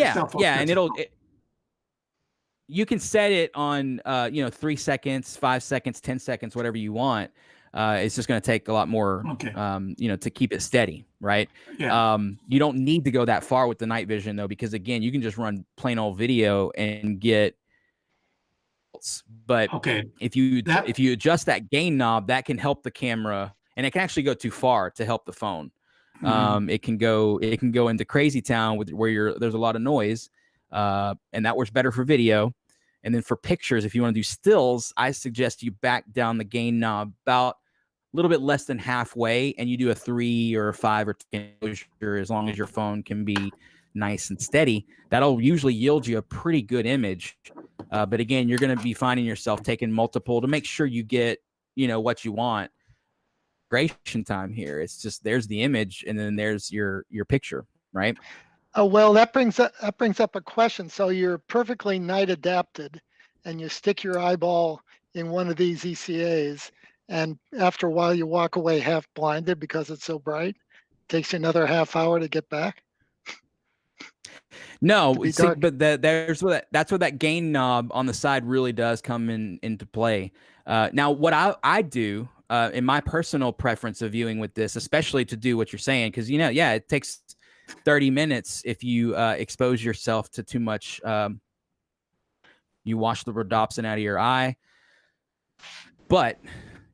you can set it on 3 seconds, 5 seconds, 10 seconds, whatever you want. It's just going to take a lot more, to keep it steady, right? Yeah. You don't need to go that far with the night vision, though, because again, you can just run plain old video and get. But if you adjust that gain knob, that can help the camera, and it can actually go too far to help the phone. It can go into Crazy Town where there's a lot of noise, and that works better for video. And then for pictures, if you want to do stills, I suggest you back down the gain knob about a little bit less than halfway, and you do a 3 or a 5 or 10 exposure, as long as your phone can be nice and steady. That'll usually yield you a pretty good image. But again, you're going to be finding yourself taking multiple to make sure you get, what you want. Duration time here. It's just, there's the image, and then there's your picture, right? Well, that brings up a question. So you're perfectly night adapted, and you stick your eyeball in one of these ECAs, and after a while you walk away half blinded because it's so bright. It takes you another half hour to get back. No, but that's where that gain knob on the side really does come into play. Now, what I do in my personal preference of viewing with this, especially to do what you're saying, because it takes 30 minutes if you expose yourself to too much. You wash the rhodopsin out of your eye, but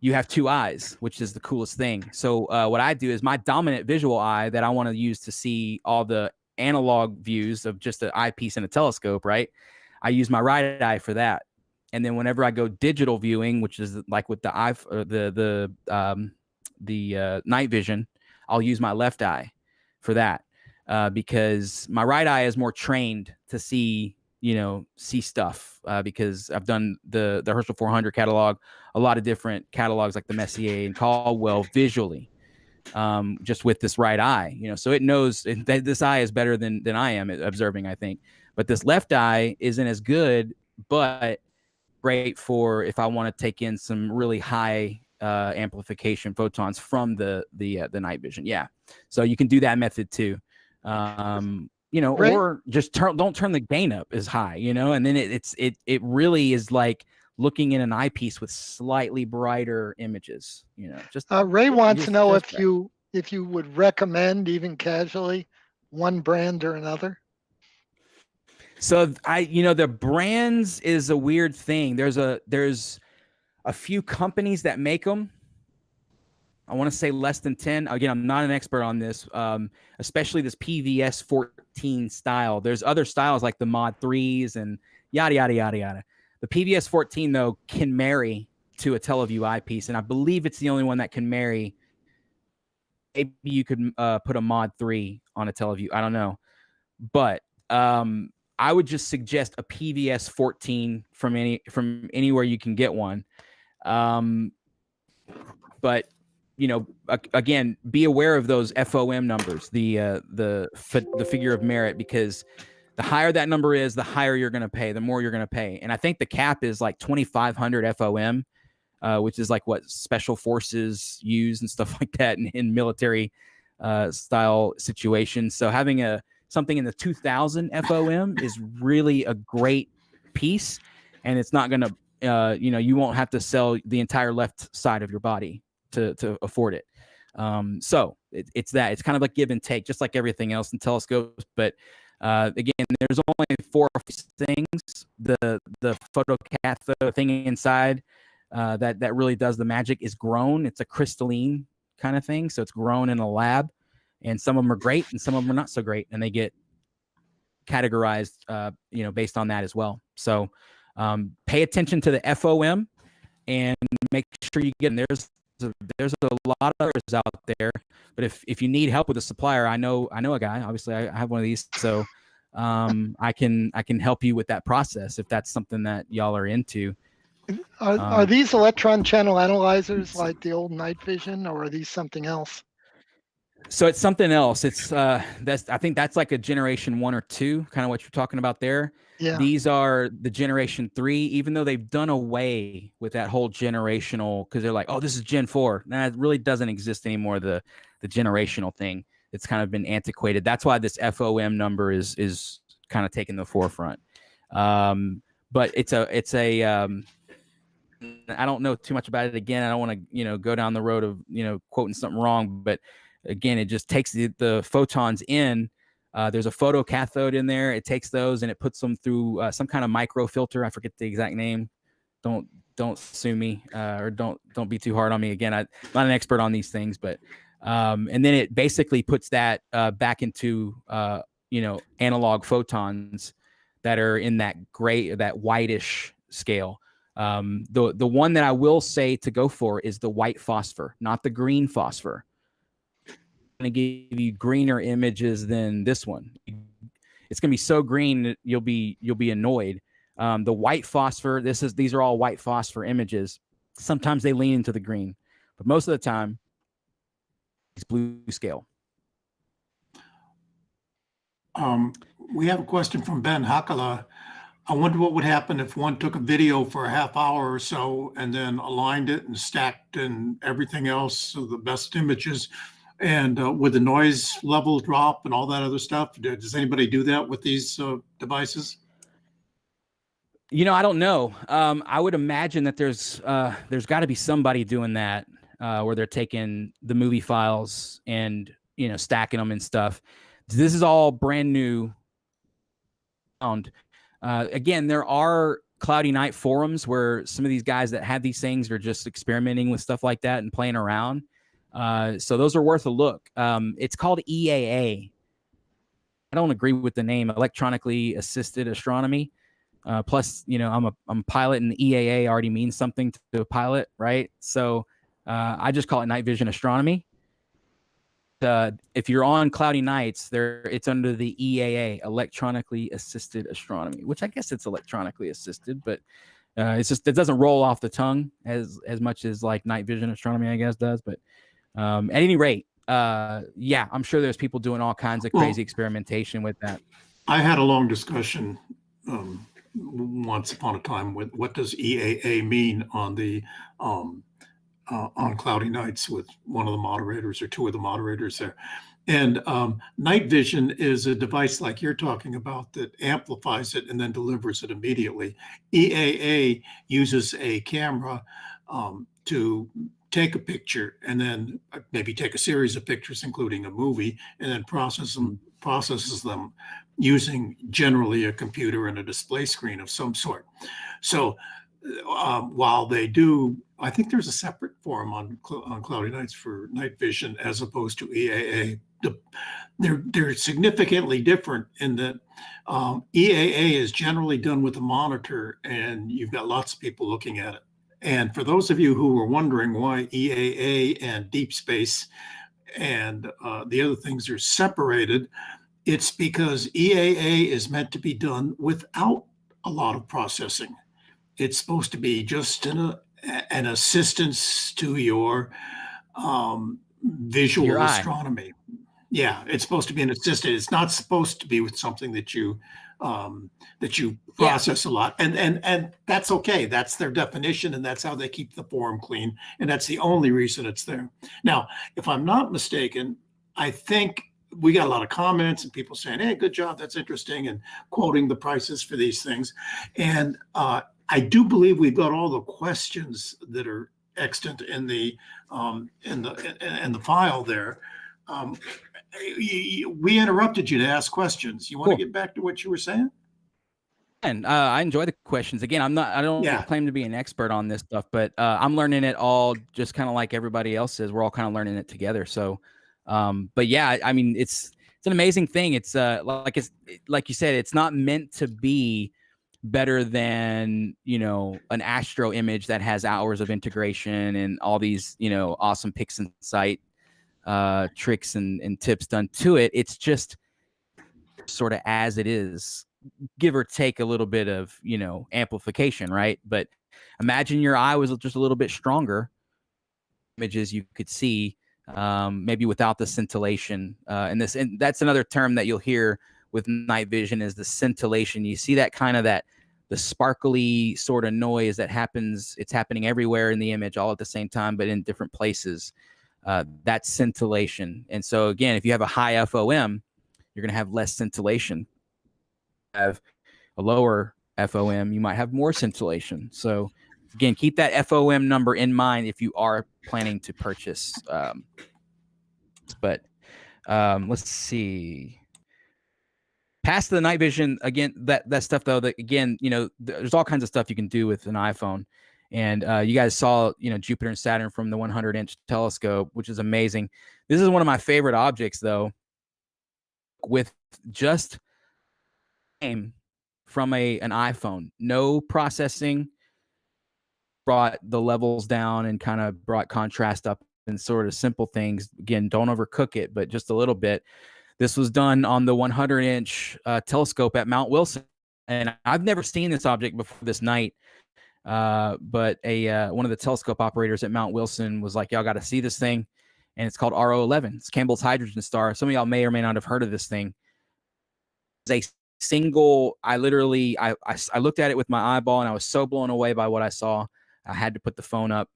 you have two eyes, which is the coolest thing. So what I do is my dominant visual eye that I want to use to see all the analog views of just an eyepiece and a telescope, right? I use my right eye for that. And then whenever I go digital viewing, which is like with the eye, the night vision, I'll use my left eye for that because my right eye is more trained to see, see stuff because I've done the Herschel 400 catalog, a lot of different catalogs like the Messier and Caldwell visually, just with this right eye, so it knows that this eye is better than I am at observing, I think. But this left eye isn't as good, but great for if I want to take in some really high amplification photons from the night vision. Yeah, so you can do that method too. Right. Or just don't turn the gain up as high, and then it really is like looking in an eyepiece with slightly brighter images. Just Ray wants to know just if you would recommend, even casually, one brand or another. So the brands is a weird thing. There's a few companies that make them. I want to say less than 10. Again, I'm not an expert on this, especially this PVS 14 style. There's other styles like the Mod 3s and yada, yada, yada, yada. The PVS 14, though, can marry to a TeleVue eyepiece, and I believe it's the only one that can marry. Maybe you could put a Mod 3 on a TeleVue. I don't know. But I would just suggest a PVS 14 from anywhere you can get one. But again, be aware of those FOM numbers, the figure of merit, because the higher that number is, the higher you're going to pay, the more you're going to pay. And I think the cap is like 2,500 FOM, which is like what special forces use and stuff like that in military style situations. So having something in the 2,000 FOM is really a great piece, and it's not going to, you won't have to sell the entire left side of your body to afford it. So it's that. It's kind of like give and take, just like everything else in telescopes. But again, there's only 4 things. The photocathode thing inside that really does the magic is grown. It's a crystalline kind of thing, so it's grown in a lab. And some of them are great and some of them are not so great, and they get categorized, based on that as well. So pay attention to the FOM and make sure you get them. There's a lot of others out there, but if you need help with a supplier, I know a guy. Obviously, I have one of these, so I can help you with that process if that's something that y'all are into. Are these electron channel analyzers like the old night vision, or are these something else? So it's something else. It's I think that's like a generation 1 or 2, kind of what you're talking about there. Yeah. These are the generation 3, even though they've done away with that whole generational, because they're like, oh, this is Gen 4. Nah, it really doesn't exist anymore. The generational thing, it's kind of been antiquated. That's why this FOM number is kind of taking the forefront. But it's a I don't know too much about it. Again, I don't want to go down the road of quoting something wrong, but again, it just takes the photons in. There's a photocathode in there. It takes those and it puts them through some kind of micro filter. I forget the exact name. Don't sue me or don't be too hard on me. Again, I'm not an expert on these things, but and then it basically puts that back into analog photons that are in that gray, that whitish scale. The one that I will say to go for is the white phosphor, not the green phosphor. Going to give you greener images than this one. It's going to be so green that you'll be annoyed. The white phosphor, these are all white phosphor images. Sometimes they lean into the green, but most of the time it's blue scale. We have a question from Ben Hakala. I wonder what would happen if one took a video for a half hour or so and then aligned it and stacked and everything else, so the best images, and would the noise level drop and all that other stuff? Does anybody do that with these devices? I don't know. I would imagine that there's got to be somebody doing that where they're taking the movie files and stacking them and stuff. This is all brand new. Again, there are cloudy night forums where some of these guys that have these things are just experimenting with stuff like that and playing around. So those are worth a look. It's called EAA. I don't agree with the name, electronically assisted astronomy. Plus, you know, I'm a pilot, and EAA already means something to a pilot, right? So I just call it night vision astronomy. If you're on cloudy nights, it's under the EAA, electronically assisted astronomy, which I guess it's electronically assisted, but it's just, it doesn't roll off the tongue as much as like night vision astronomy, I guess, does. But at any rate, yeah, I'm sure there's people doing all kinds of crazy experimentation with that. I had a long discussion once upon a time with what does EAA mean on the on cloudy nights with one of the moderators or two of the moderators there. And night vision is a device like you're talking about that amplifies it and then delivers it immediately. EAA uses a camera to take a picture and then maybe take a series of pictures, including a movie, and then processes them using generally a computer and a display screen of some sort. So while they do, I think there's a separate forum on cloudy nights for night vision as opposed to EAA. They're significantly different in that EAA is generally done with a monitor and you've got lots of people looking at it. And for those of you who were wondering why EAA and deep space and the other things are separated, it's because EAA is meant to be done without a lot of processing. It's supposed to be just an assistance to your visual astronomy. Yeah, it's supposed to be an assistant. It's not supposed to be with something that you process a lot, and that's okay. That's their definition, and that's how they keep the forum clean, and that's the only reason it's there. Now, if I'm not mistaken, I think we got a lot of comments and people saying, "Hey, good job, that's interesting," and quoting the prices for these things, and I do believe we've got all the questions that are extant in the file there. We interrupted you to ask questions. You want to get back to what you were saying? And I enjoy the questions. Again, I don't claim to be an expert on this stuff, but I'm learning it all just kind of like everybody else is. We're all kind of learning it together. So, but yeah, I mean, it's an amazing thing. It's like you said, it's not meant to be better than, you know, an astro image that has hours of integration and all these, you know, awesome picks and sight tricks and tips done to it. It's just sort of as it is, give or take a little bit of, you know, amplification, right? But imagine your eye was just a little bit stronger. Images you could see maybe without the scintillation, and that's another term that you'll hear with night vision is the scintillation. You see that kind of the sparkly sort of noise that happens. It's happening everywhere in the image all at the same time, but in different places. That's scintillation. And so again, if you have a high FOM, you're going to have less scintillation. Have a lower FOM, you might have more scintillation. So again, keep that FOM number in mind if you are planning to purchase. But let's see. Past the night vision, again, that stuff though, that again, you know, there's all kinds of stuff you can do with an iPhone. And you guys saw, you know, Jupiter and Saturn from the 100-inch telescope, which is amazing. This is one of my favorite objects, though, with just from an iPhone. No processing, brought the levels down and kind of brought contrast up and sort of simple things. Again, don't overcook it, but just a little bit. This was done on the 100-inch telescope at Mount Wilson. And I've never seen this object before this night. But one of the telescope operators at Mount Wilson was like, y'all got to see this thing. And it's called RO11. It's Campbell's hydrogen star. Some of y'all may or may not have heard of this thing. It's a single, I looked at it with my eyeball and I was so blown away by what I saw. I had to put the phone up,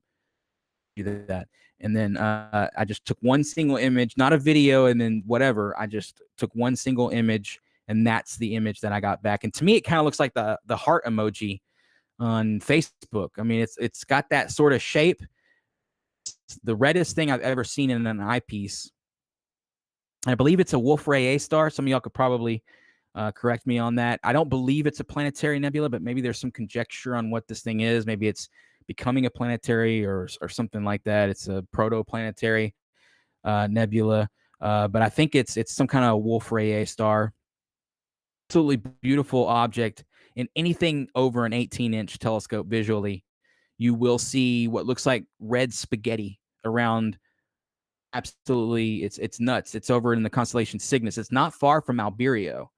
do that. And then I just took one single image, not a video, and then whatever. I just took one single image, and that's the image that I got back. And to me, it kind of looks like the heart emoji on Facebook. I mean, it's got that sort of shape. It's the reddest thing I've ever seen in an eyepiece. I believe it's a Wolf-Rayet A star. Some of y'all could probably correct me on that. I don't believe it's a planetary nebula, but maybe there's some conjecture on what this thing is. Maybe it's becoming a planetary or something like that. It's a protoplanetary nebula, but I think it's some kind of Wolf-Rayet A star. Absolutely beautiful object. And anything over an 18-inch telescope visually, you will see what looks like red spaghetti around. Absolutely, it's nuts. It's over in the constellation Cygnus. It's not far from Albireo,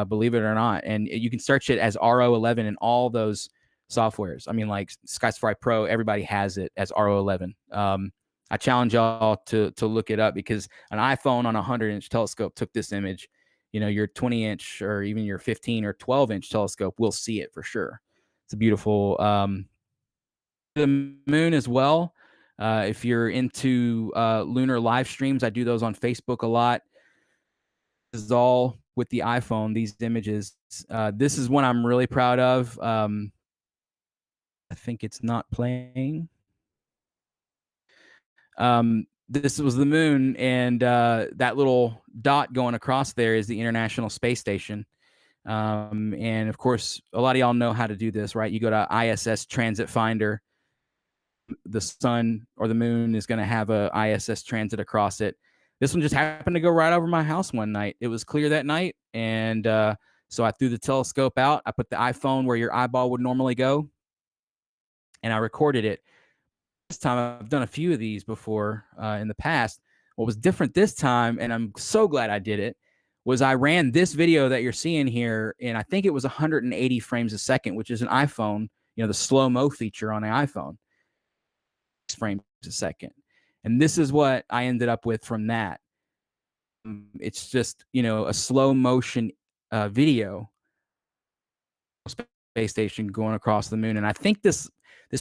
believe it or not. And you can search it as RO11 in all those softwares. I mean, like Sky Safari Pro, everybody has it as RO11. I challenge y'all to look it up, because an iPhone on a 100-inch telescope took this image. You know, your 20-inch or even your 15 or 12-inch telescope will see it for sure. It's a beautiful the moon as well. If you're into lunar live streams, I do those on Facebook a lot. This is all with the iPhone, these images. This is one I'm really proud of. I think it's not playing. This was the moon, and that little dot going across there is the International Space Station. And of course, a lot of y'all know how to do this, right? You go to ISS Transit Finder. The sun or the moon is going to have a ISS transit across it. This one just happened to go right over my house one night. It was clear that night, and so I threw the telescope out. I put the iPhone where your eyeball would normally go, and I recorded it. This time, I've done a few of these before in the past. What was different this time, and I'm so glad I did it, was I ran this video that you're seeing here, and I think it was 180 frames a second, which is an iPhone, you know, the slow-mo feature on an iPhone. Frames a second. And this is what I ended up with from that. It's just, you know, a slow motion video space station going across the moon. And I think this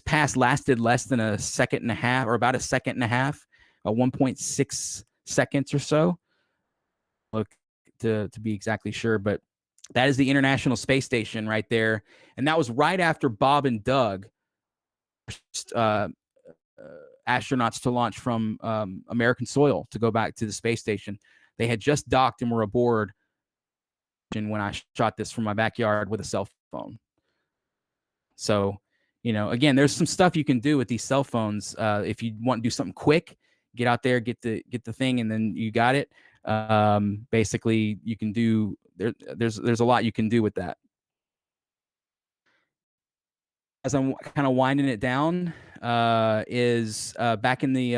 pass lasted less than a second and a half, or about a second and a half, 1.6 seconds or so. Look, to be exactly sure, but that is the International Space Station right there. And that was right after Bob and Doug astronauts to launch from American soil to go back to the space station. They had just docked and were aboard when I shot this from my backyard with a cell phone. So, you know, again, there's some stuff you can do with these cell phones. If you want to do something quick, get out there, get the thing, and then you got it. Basically, you can do there's a lot you can do with that. As I'm kind of winding it down, is back in the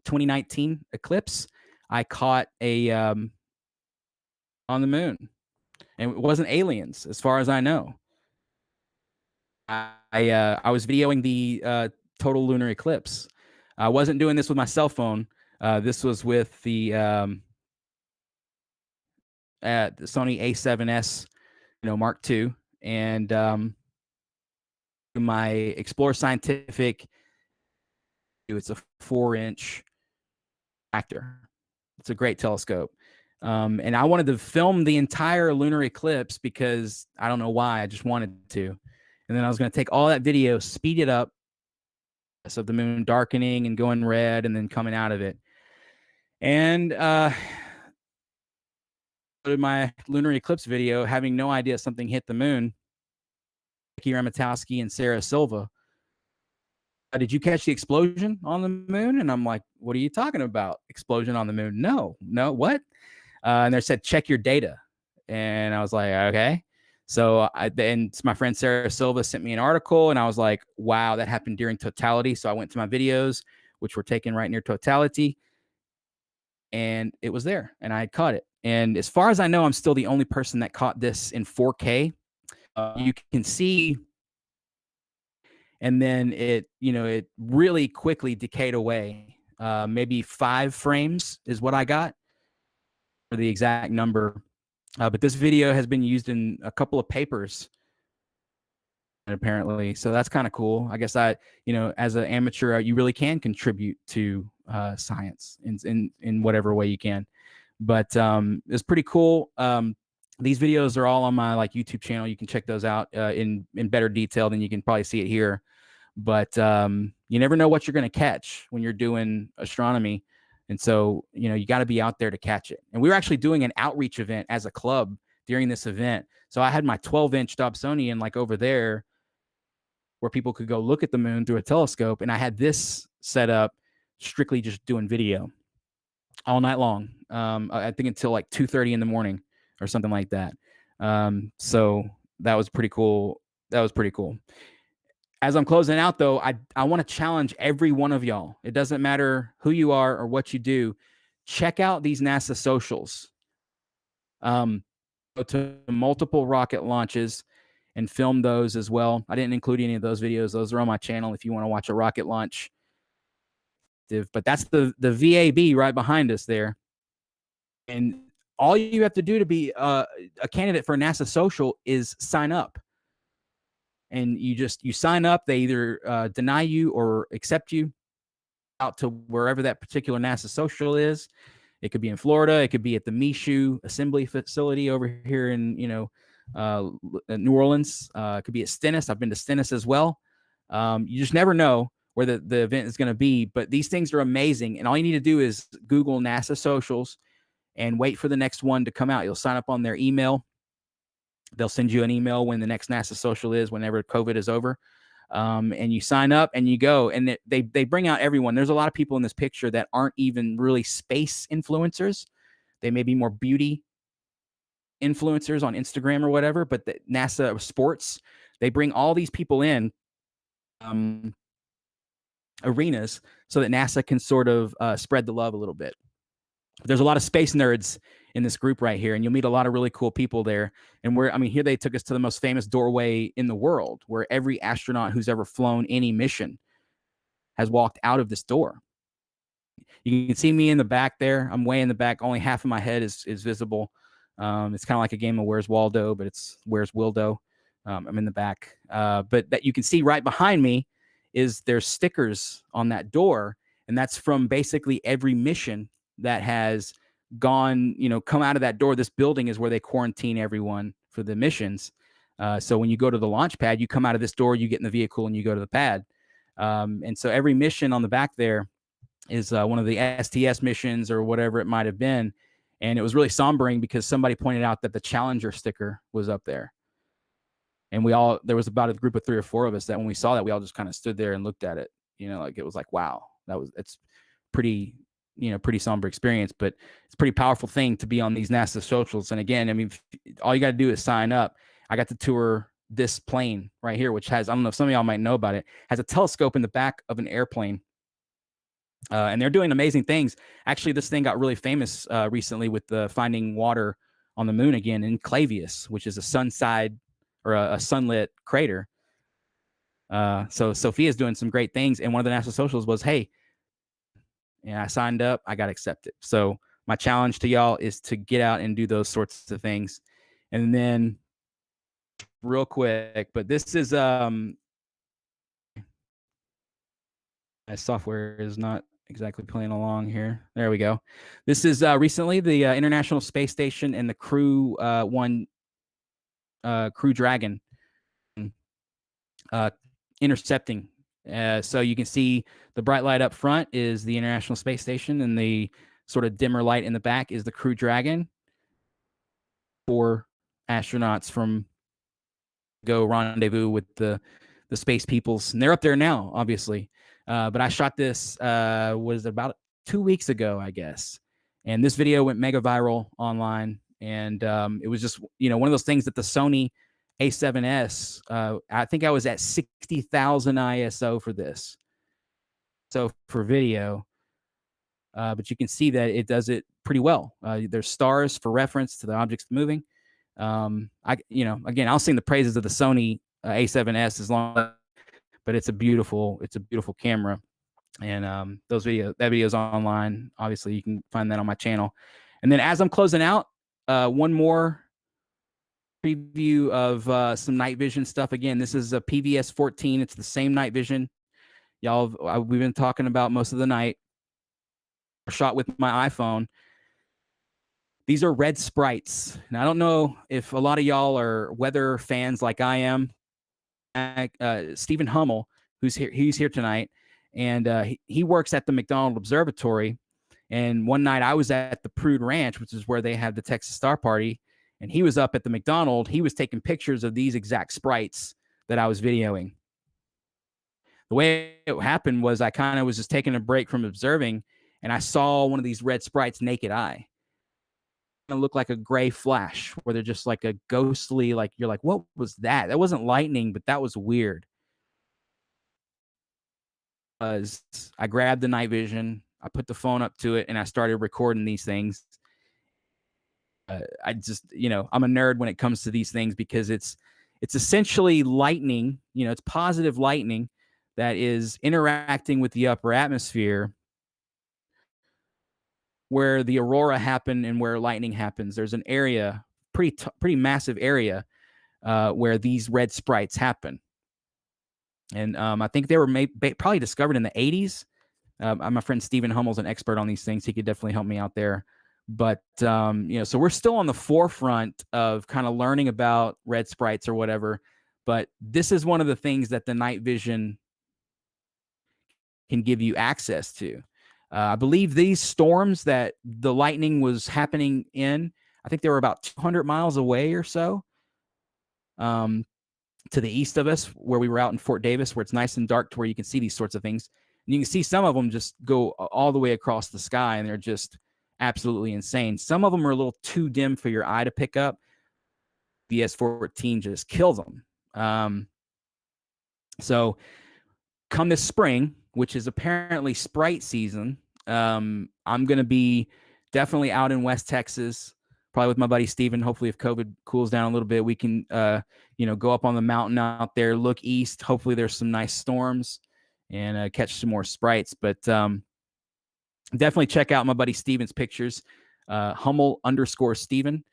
2019 eclipse, I caught a on the moon, and it wasn't aliens, as far as I know. I was videoing the total lunar eclipse. I wasn't doing this with my cell phone. This was with the Sony A7S, you know, Mark II, and my Explore Scientific. It's a 4-inch actor. It's a great telescope. And I wanted to film the entire lunar eclipse because I don't know why, I just wanted to. And then I was going to take all that video, speed it up, so the moon darkening and going red and then coming out of it. And my lunar eclipse video, having no idea something hit the moon, Vicky Ramatowski and Sarah Silva, did you catch the explosion on the moon? And I'm like, what are you talking about? Explosion on the moon? No, what? And they said, check your data. And I was like, okay. So then my friend Sarah Silva sent me an article, and I was like, wow, that happened during totality. So I went to my videos, which were taken right near totality, and it was there, and I had caught it. And as far as I know, I'm still the only person that caught this in 4K. You can see, and then it really quickly decayed away. Maybe 5 frames is what I got for the exact number. But this video has been used in a couple of papers, apparently. So that's kind of cool. I guess as an amateur, you really can contribute to science in whatever way you can. But it's pretty cool. These videos are all on my YouTube channel. You can check those out in better detail than you can probably see it here. But you never know what you're going to catch when you're doing astronomy. And so, you got to be out there to catch it. And we were actually doing an outreach event as a club during this event. So I had my 12-inch Dobsonian like over there where people could go look at the moon through a telescope. And I had this set up strictly just doing video all night long. I think until like 2:30 in the morning or something like that. So that was pretty cool. As I'm closing out, though, I want to challenge every one of y'all. It doesn't matter who you are or what you do. Check out these NASA socials. Go to multiple rocket launches and film those as well. I didn't include any of those videos. Those are on my channel if you want to watch a rocket launch. But that's the VAB right behind us there. And all you have to do to be a candidate for a NASA social is sign up. And you sign up. They either deny you or accept you out to wherever that particular NASA social is. It could be in Florida. It could be at the Michoud Assembly Facility over here in New Orleans. It could be at Stennis. I've been to Stennis as well. You just never know where the event is going to be. But these things are amazing. And all you need to do is Google NASA socials and wait for the next one to come out. You'll sign up on their email. They'll send you an email when the next NASA social is, whenever COVID is over. And you sign up and you go, and they bring out everyone. There's a lot of people in this picture that aren't even really space influencers. They may be more beauty influencers on Instagram or whatever, but the NASA sports, they bring all these people in arenas so that NASA can sort of spread the love a little bit. There's a lot of space nerds in this group right here, and you'll meet a lot of really cool people there. And here they took us to the most famous doorway in the world, where every astronaut who's ever flown any mission has walked out of this door. You can see me in the back there. I'm way in the back. Only half of my head is visible. It's kind of like a game of Where's Waldo, but it's Where's Wildo. I'm in the back. But that you can see right behind me is there's stickers on that door, and that's from basically every mission that has gone, come out of that door. This building is where they quarantine everyone for the missions. So when you go to the launch pad, you come out of this door, you get in the vehicle, and you go to the pad. And so every mission on the back there is one of the STS missions or whatever it might have been. And it was really sombering because somebody pointed out that the Challenger sticker was up there. And there was about a group of 3 or 4 of us that when we saw that, we all just kind of stood there and looked at it. It was like, wow, it's pretty somber experience, but it's a pretty powerful thing to be on these NASA socials. And again, all you got to do is sign up. I got to tour this plane right here, which has, I don't know if some of y'all might know about it, has a telescope in the back of an airplane. And they're doing amazing things. Actually, this thing got really famous recently with finding water on the moon again in Clavius, which is a a sunlit crater. So Sophia's doing some great things. And one of the NASA socials was, hey, and I signed up, I got accepted. So my challenge to y'all is to get out and do those sorts of things. And then real quick, but this is my software is not exactly playing along here. There we go. This is recently the International Space Station and the Crew Crew Dragon intercepting. So you can see the bright light up front is the International Space Station, and the sort of dimmer light in the back is the Crew Dragon. 4 astronauts from go rendezvous with the space peoples, and they're up there now, obviously. But I shot this was about 2 weeks ago, I guess, and this video went mega viral online. And it was just one of those things that the Sony A7S, I think I was at 60,000 ISO for this. So for video, but you can see that it does it pretty well. There's stars for reference to the objects moving. Again, I'll sing the praises of the Sony A7S but it's a beautiful camera. And that video is online. Obviously, you can find that on my channel. And then as I'm closing out, one more preview of some night vision stuff. Again, this is a PVS 14. It's the same night vision we've been talking about most of the night. Shot with my iPhone. These are red sprites. Now, I don't know if a lot of y'all are weather fans like I am. Stephen Hummel, he's here tonight, and he works at the McDonald Observatory. And one night I was at the Prude Ranch, which is where they had the Texas Star Party, and he was up at the McDonald. He was taking pictures of these exact sprites that I was videoing. The way it happened was I kind of was just taking a break from observing, and I saw one of these red sprites naked eye. It looked like a gray flash where they're just like a ghostly, like you're like, what was that? That wasn't lightning, but that was weird. I grabbed the night vision, I put the phone up to it, and I started recording these things. I just, I'm a nerd when it comes to these things because it's essentially lightning. It's positive lightning that is interacting with the upper atmosphere where the aurora happened and where lightning happens. There's an area, pretty massive area, where these red sprites happen. And I think they were probably discovered in the 80s. My friend Stephen Hummel's an expert on these things. He could definitely help me out there. But, so we're still on the forefront of kind of learning about red sprites or whatever. But this is one of the things that the night vision can give you access to. I believe these storms that the lightning was happening in, I think they were about 200 miles away or so, to the east of us, where we were out in Fort Davis, where it's nice and dark to where you can see these sorts of things. And you can see some of them just go all the way across the sky, and they're just absolutely insane. Some of them are a little too dim for your eye to pick up. The S14 just kills them. So come this spring, which is apparently sprite season, I'm going to be definitely out in West Texas, probably with my buddy Steven. Hopefully if COVID cools down a little bit, we can, go up on the mountain out there, look east. Hopefully there's some nice storms and catch some more sprites. But definitely check out my buddy Steven's pictures, Hummel_Steven.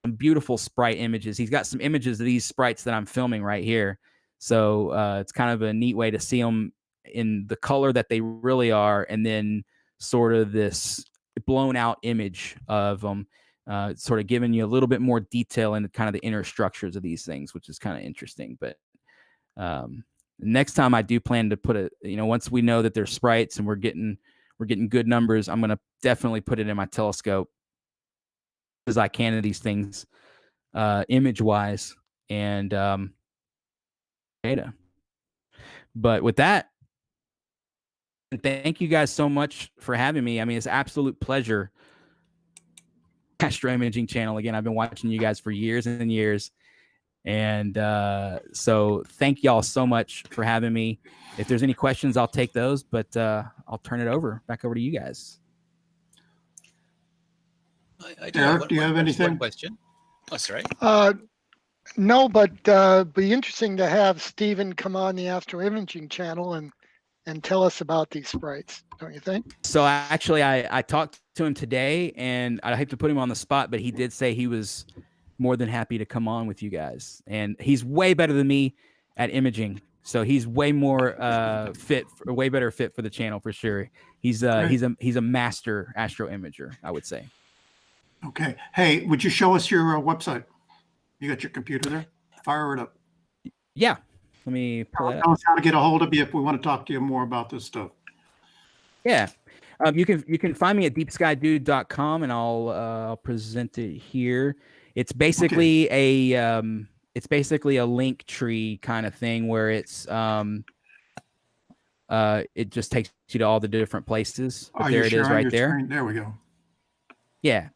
Some beautiful sprite images. He's got some images of these sprites that I'm filming right here. So it's kind of a neat way to see them in the color that they really are, and then sort of this blown out image of them, sort of giving you a little bit more detail into kind of the inner structures of these things, which is kind of interesting. But next time I do plan to put once we know that there's sprites and we're getting good numbers, I'm going to definitely put it in my telescope as I can of these things, image wise and data. But with that, thank you guys so much for having me. I mean, it's an absolute pleasure. Astro Imaging Channel again. I've been watching you guys for years and years, and so thank y'all so much for having me. If there's any questions, I'll take those, but I'll turn it back over to you guys. I do Eric, do you have anything? One question. Oh, sorry. No, but be interesting to have Stephen come on the Astro Imaging Channel and tell us about these sprites, don't you think? So actually, I talked to him today, and I hate to put him on the spot, but he did say he was more than happy to come on with you guys. And he's way better than me at imaging, so he's way more way better fit for the channel for sure. He's a master astro imager, I would say. Okay. Hey, would you show us your website? You got your computer there? Fire it up. Yeah. Let me pull it up. Tell us how to get a hold of you if we want to talk to you more about this stuff. Yeah. You can find me at deepskydude.com, and I'll present it here. It's basically a link tree kind of thing where it's it just takes you to all the different places. But there it is right there. Screen? There we go. Yeah.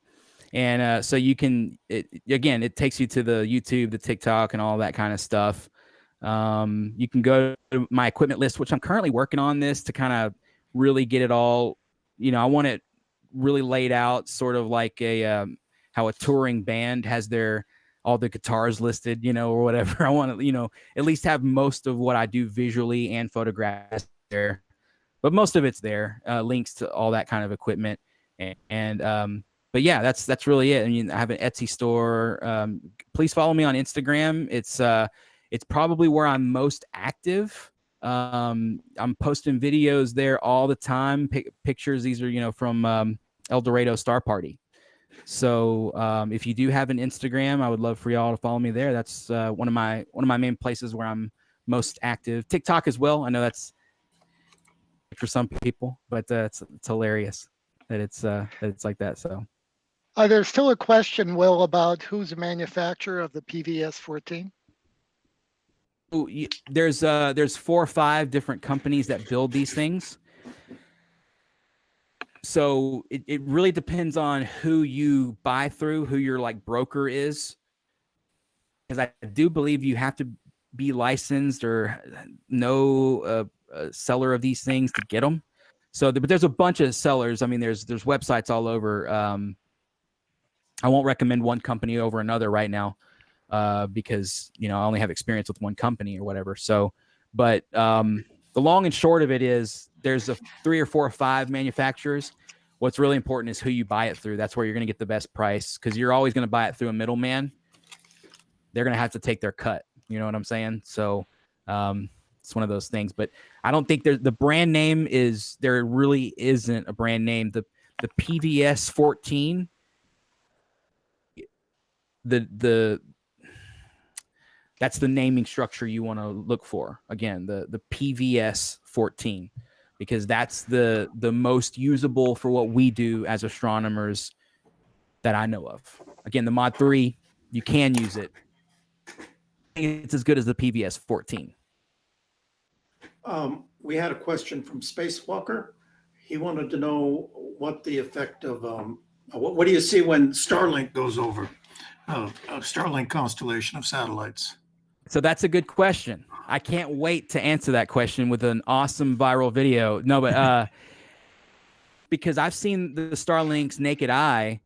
And so you can, it takes you to the YouTube, the TikTok, and all that kind of stuff. You can go to my equipment list, which I'm currently working on this to kind of really get it all, I want it really laid out, sort of like how a touring band has all the guitars listed, or whatever. I want to, at least have most of what I do visually and photographs there, but most of it's there, links to all that kind of equipment. But yeah, that's really it. I mean, I have an Etsy store. Please follow me on Instagram. It's probably where I'm most active. I'm posting videos there all the time. Pictures. These are, from El Dorado Star Party. So if you do have an Instagram, I would love for y'all to follow me there. That's one of my main places where I'm most active. TikTok as well. I know that's for some people, but it's hilarious. that it's like that. So There's still a question, Will, about who's the manufacturer of the PVS-14. there's 4 or 5 different companies that build these things. So it really depends on who you buy through, who your like broker is. Because I do believe you have to be licensed or know a seller of these things to get them. So, but there's a bunch of sellers. I mean, there's websites all over. I won't recommend one company over another right now because I only have experience with one company or whatever. So, but the long and short of it is there's 3 or 4 or 5 manufacturers. What's really important is who you buy it through. That's where you're going to get the best price because you're always going to buy it through a middleman. They're going to have to take their cut. You know what I'm saying? So it's one of those things. But I don't think the brand name is, there really isn't a brand name. The PVS 14, that's the naming structure you want to look for. Again, the PVS 14, because that's the most usable for what we do as astronomers that I know of. Again, the Mod 3, you can use it. It's as good as the PVS 14. We had a question from Spacewalker. He wanted to know what the effect of what do you see when Starlink goes over a Starlink constellation of satellites? So that's a good question. I can't wait to answer that question with an awesome viral video. No, but because I've seen the Starlink's naked eye,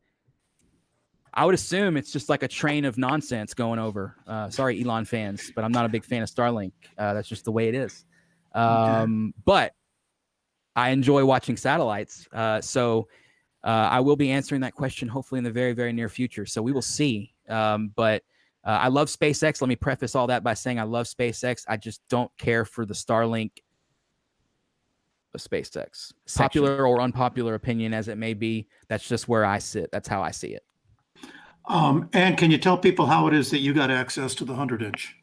I would assume it's just like a train of nonsense going over. Sorry, Elon fans, but I'm not a big fan of Starlink. That's just the way it is. But I enjoy watching satellites. So I will be answering that question hopefully in the very, very near future. So we will see. But I love SpaceX. Let me preface all that by saying I love SpaceX. I just don't care for the Starlink of SpaceX. Popular or unpopular opinion as it may be, that's just where I sit. That's how I see it. And can you tell people how it is that you got access to the 100-inch?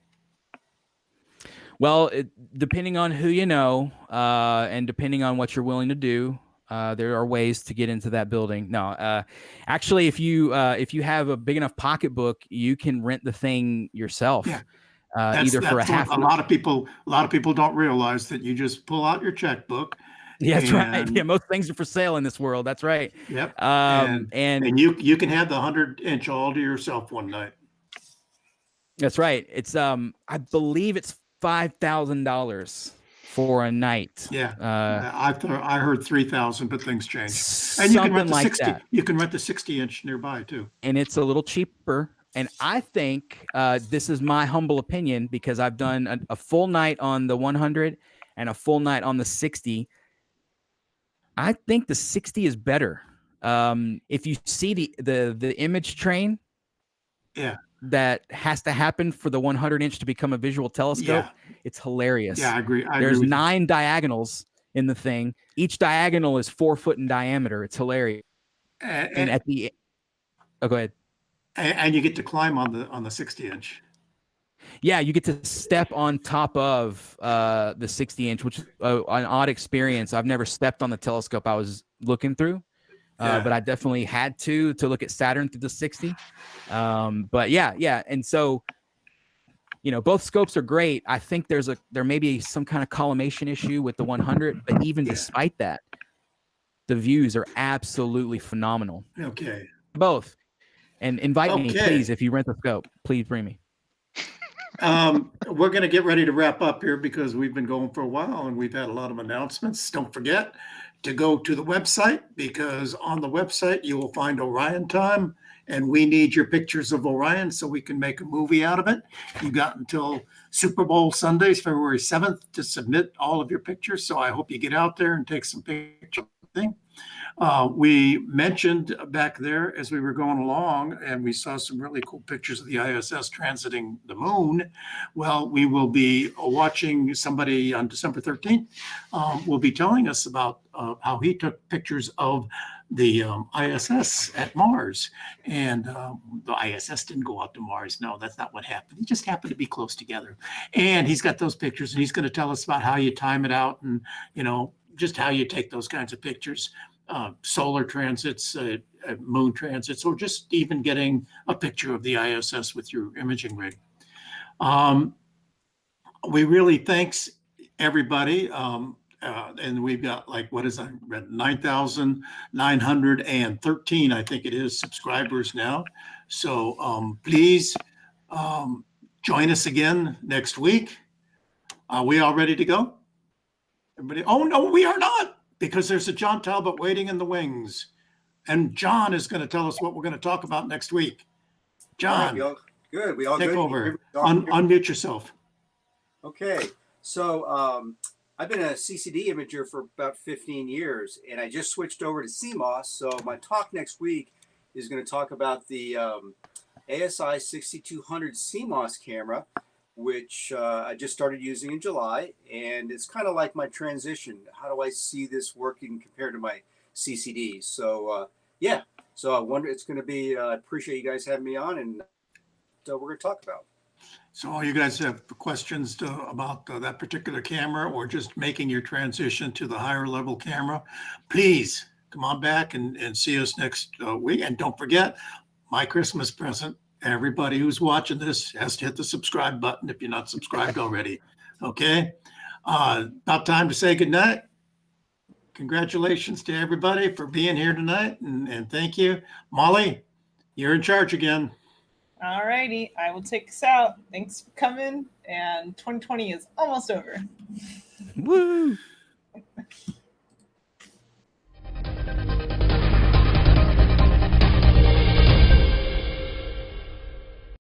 Well, depending on who you know, and depending on what you're willing to do, there are ways to get into that building. No, actually, if you have a big enough pocketbook, you can rent the thing yourself. Yeah. Either for a half. A lot of people don't realize that you just pull out your checkbook. Yeah, that's right. Yeah, most things are for sale in this world. That's right. Yep. And you can have the 100-inch all to yourself one night. That's right. It's I believe it's $5,000 for a night. Yeah. I heard 3,000, but things change. And you can rent the 60. You can rent the 60-inch nearby too. And it's a little cheaper. And I think this is my humble opinion because I've done a full night on the 100 and a full night on the 60. I think the 60 is better. If you see the image train, that has to happen for the 100-inch to become a visual telescope. Yeah. It's hilarious. Yeah, I agree. There's 9 diagonals in the thing. Each diagonal is 4 foot in diameter. It's hilarious. And at the go ahead. And you get to climb on the 60-inch. Yeah, you get to step on top of the 60-inch, which is an odd experience. I've never stepped on the telescope I was looking through, but I definitely had to look at Saturn through the 60. But yeah, and so both scopes are great. I think there may be some kind of collimation issue with the 100, but even despite that, the views are absolutely phenomenal. Okay, both. And invite me, please, if you rent the scope. Please bring me. We're going to get ready to wrap up here because we've been going for a while and we've had a lot of announcements. Don't forget to go to the website because on the website you will find Orion time, and we need your pictures of Orion so we can make a movie out of it. You got until Super Bowl Sunday, February 7th, to submit all of your pictures. So I hope you get out there and take some pictures. We mentioned back there as we were going along, and we saw some really cool pictures of the ISS transiting the moon. Well, we will be watching somebody on December 13th. Will be telling us about how he took pictures of the ISS at Mars. And the ISS didn't go out to Mars. No, that's not what happened. It just happened to be close together. And he's got those pictures, and he's going to tell us about how you time it out and, just how you take those kinds of pictures. solar transits, moon transits, or just even getting a picture of the ISS with your imaging rig. We really thanks everybody. And we've got like, what is that? 9,913, I think it is, subscribers now. So please join us again next week. Are we all ready to go? Everybody? Oh, no, we are not, because there's a John Talbot waiting in the wings. And John is going to tell us what we're going to talk about next week. John, we all good. We all take good. over. Unmute yourself. Okay. So I've been a CCD imager for about 15 years, and I just switched over to CMOS. So my talk next week is going to talk about the ASI 6200 CMOS camera, which I just started using in July, and it's kind of like my transition. How do I see this working compared to my CCD? So yeah, so I wonder, it's going to be, I appreciate you guys having me on, and we're going to talk about. So all you guys have questions about that particular camera, or just making your transition to the higher level camera, please come on back and see us next week. And don't forget, my Christmas present, everybody who's watching this has to hit the subscribe button if you're not subscribed already. Okay. About time to say goodnight. Congratulations to everybody for being here tonight. And thank you. Molly, you're in charge again. All righty, I will take us out. Thanks for coming, and 2020 is almost over. Woo!